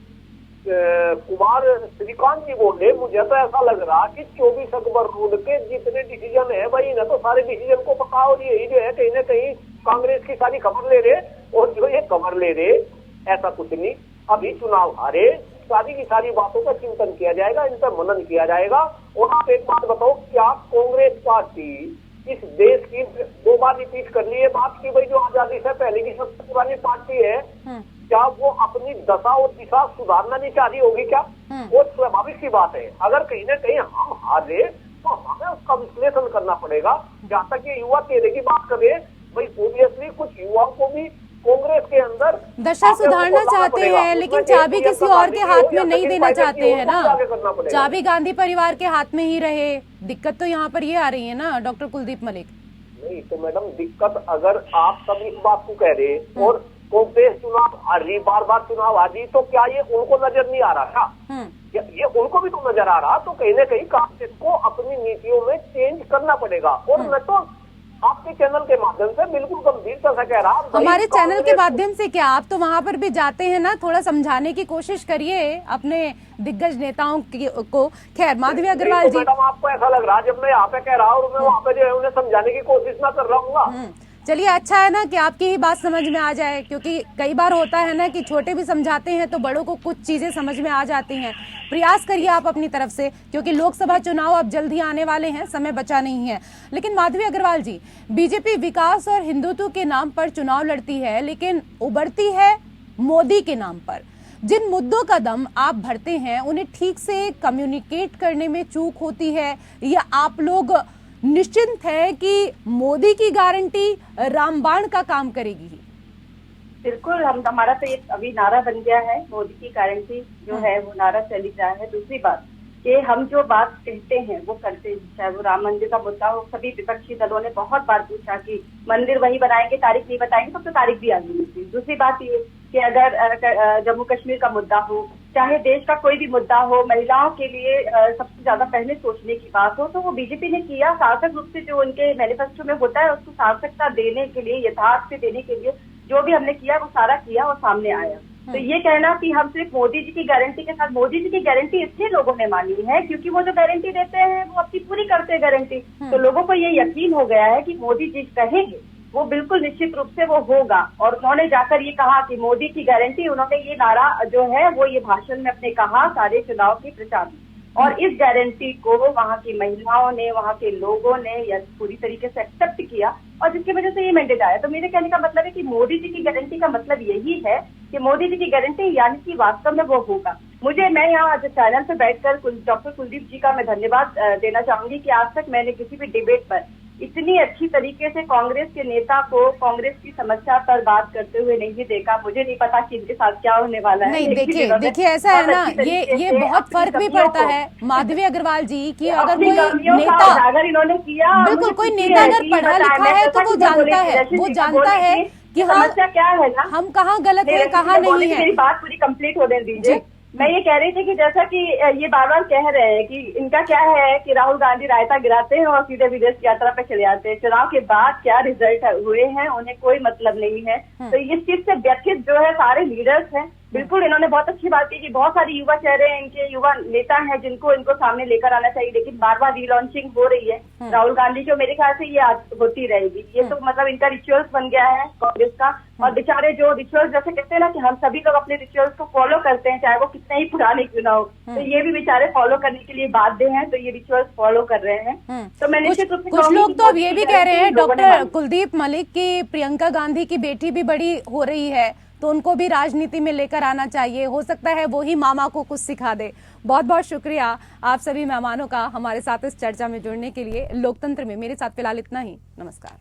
कुमार श्रीकांत जी बोल रहे, मुझे तो ऐसा लग रहा कि 24 अकबर रूल के जितने डिसीजन है भाई, ना तो सारे डिसीजन को पका, और यही जो है कहीं ना कहीं कांग्रेस की सारी खबर ले रहे, और जो ये खबर ले रहे, ऐसा कुछ नहीं। अभी चुनाव हारे, सारी की सारी बातों का चिंतन किया जाएगा, इन पर मनन किया जाएगा। और आप एक बात बताओ, क्या कांग्रेस पार्टी इस देश की 2 बार रिपीट कर ली है बात की भाई, जो आजादी से पहले की सबसे पुरानी पार्टी है, क्या वो अपनी दशा और दिशा सुधारना नहीं चाह रही होगी? क्या वो स्वाभाविक की बात है। अगर कहीं ना कहीं हम हारे तो हमें उसका विश्लेषण करना पड़ेगा। जहाँ तक ये युवा चेहरे की बात करें, भाई ओबियसली कुछ युवाओं को भी कांग्रेस के अंदर दशा सुधारना चाहते हैं, लेकिन चाबी किसी और के हाथ में नहीं देना चाहते हैं ना। चाबी गांधी परिवार के हाथ में ही रहे। दिक्कत तो यहाँ पर ये आ रही है ना डॉक्टर कुलदीप मलिक। नहीं तो मैडम, दिक्कत अगर आप सब इस बात को कह रहे और कांग्रेस चुनाव हारी, बार बार चुनाव हारी, तो क्या ये उनको नजर नहीं आ रहा? ये उनको भी तो नजर आ रहा। तो कहीं ना कहीं कांग्रेस को अपनी नीतियों में चेंज करना पड़ेगा। और मैं तो आपके चैनल के माध्यम से बिल्कुल गंभीरता से कह रहा हूँ, हमारे चैनल के माध्यम से क्या, आप तो वहां पर भी जाते हैं ना, थोड़ा समझाने की कोशिश करिए अपने दिग्गज नेताओं को। खैर माधवी अग्रवाल जी, मैडम आपको ऐसा लग रहा है जब मैं यहाँ पे कह रहा हूँ और मैं वहाँ पे जो है उन्हें समझाने की कोशिश ना कर रहा हूँ। चलिए अच्छा है ना कि आपकी ही बात समझ में आ जाए, क्योंकि कई बार होता है ना कि छोटे भी समझाते हैं तो बड़ों को कुछ चीजें समझ में आ जाती हैं। प्रयास करिए आप अपनी तरफ से, क्योंकि लोकसभा चुनाव अब जल्द ही आने वाले हैं, समय बचा नहीं है। लेकिन माधवी अग्रवाल जी, बीजेपी विकास और हिंदुत्व के नाम पर चुनाव लड़ती है, लेकिन उबरती है मोदी के नाम पर। जिन मुद्दों का दम आप भरते हैं उन्हें ठीक से कम्युनिकेट करने में चूक होती है, या आप लोग निश्चिंत है कि मोदी की गारंटी रामबाण का काम करेगी? बिल्कुल, हमारा तो ये अभी नारा बन गया है, मोदी की गारंटी जो है वो नारा चल रहा है। दूसरी बात कि हम जो बात कहते हैं वो करते हैं, चाहे वो राम मंदिर का मुद्दा हो। सभी विपक्षी दलों ने बहुत बार पूछा कि मंदिर वही बनाएंगे, तारीख नहीं बताएंगे, तो तारीख भी आ गई। दूसरी बात ये कि अगर जम्मू कश्मीर का मुद्दा हो, चाहे देश का कोई भी मुद्दा हो, महिलाओं के लिए सबसे ज्यादा पहले सोचने की बात हो, तो वो बीजेपी ने किया। सार्थक रूप से जो उनके मैनिफेस्टो में होता है उसको सार्थकता देने के लिए, यथार्थ से देने के लिए जो भी हमने किया वो सारा किया और सामने आया। तो ये कहना कि हम सिर्फ मोदी जी की गारंटी के साथ, मोदी जी की गारंटी इसलिए लोगों ने मानी है क्योंकि वो जो गारंटी देते हैं वो अपनी पूरी करते हैं गारंटी। तो लोगों को ये यकीन हो गया है कि मोदी जी कहेंगे वो बिल्कुल निश्चित रूप से वो होगा। और उन्होंने जाकर ये कहा कि मोदी की गारंटी, उन्होंने ये नारा जो है वो ये भाषण में अपने कहा सारे चुनाव के प्रचार में। और इस गारंटी को वहां की महिलाओं ने, वहां के लोगों ने या पूरी तरीके से एक्सेप्ट किया और जिसकी वजह से ये मैंडेट आया। तो मेरे कहने का मतलब है कि मोदी जी की गारंटी का मतलब यही है कि मोदी जी की गारंटी यानी कि वास्तव में वो होगा। मैं यहाँ आज चैनल पे बैठकर डॉक्टर कुलदीप जी का मैं धन्यवाद देना चाहूंगी कि आज तक मैंने किसी भी डिबेट पर इतनी अच्छी तरीके से कांग्रेस के नेता को कांग्रेस की समस्या पर बात करते हुए नहीं देखा। मुझे नहीं पता कि इनके साथ क्या होने वाला है। नहीं, देखिए ऐसा है ना, ये बहुत फर्क भी पड़ता है माधवी अग्रवाल जी की। अगर कोई नेता, अगर इन्होंने किया, बिल्कुल कोई नेता अगर पढ़ा लिखा है तो वो जानता है कि समस्या क्या है ना, हम कहाँ गलत है, कहाँ नहीं है। मेरी बात पूरी कंप्लीट होने दीजिए। मैं ये कह रही थी कि जैसा कि ये बार बार कह रहे हैं कि इनका क्या है कि राहुल गांधी रायता गिराते हैं और सीधे विदेश यात्रा पे चले जाते हैं। चुनाव के बाद क्या रिजल्ट हुए हैं उन्हें कोई मतलब नहीं है। तो इस चीज से व्यथित जो है सारे लीडर्स हैं। बिल्कुल इन्होंने बहुत अच्छी बात की कि बहुत सारे युवा चेहरे हैं, इनके युवा नेता हैं जिनको इनको सामने लेकर आना चाहिए, लेकिन बार बार रीलॉन्चिंग हो रही है राहुल गांधी को। मेरे ख्याल से ये होती रहेगी। ये तो मतलब इनका रिचुअल्स बन गया है कांग्रेस का। और बेचारे जो रिचुअल्स जैसे कहते हैं ना कि हम सभी लोग अपने रिचुअल्स को फॉलो करते हैं, चाहे वो कितने ही पुराने क्यों ना हो, तो ये भी बेचारे फॉलो करने के लिए बाध्य हैं, तो ये रिचुअल्स फॉलो कर रहे हैं। तो मैं निश्चित रूप से कुछ लोग तो अब ये भी कह रहे हैं डॉक्टर कुलदीप मलिक की प्रियंका गांधी की बेटी भी बड़ी हो रही है, तो उनको भी राजनीति में लेकर आना चाहिए। हो सकता है वो ही मामा को कुछ सिखा दे। बहुत बहुत शुक्रिया आप सभी मेहमानों का हमारे साथ इस चर्चा में जुड़ने के लिए। लोकतंत्र में मेरे साथ फिलहाल इतना ही। नमस्कार।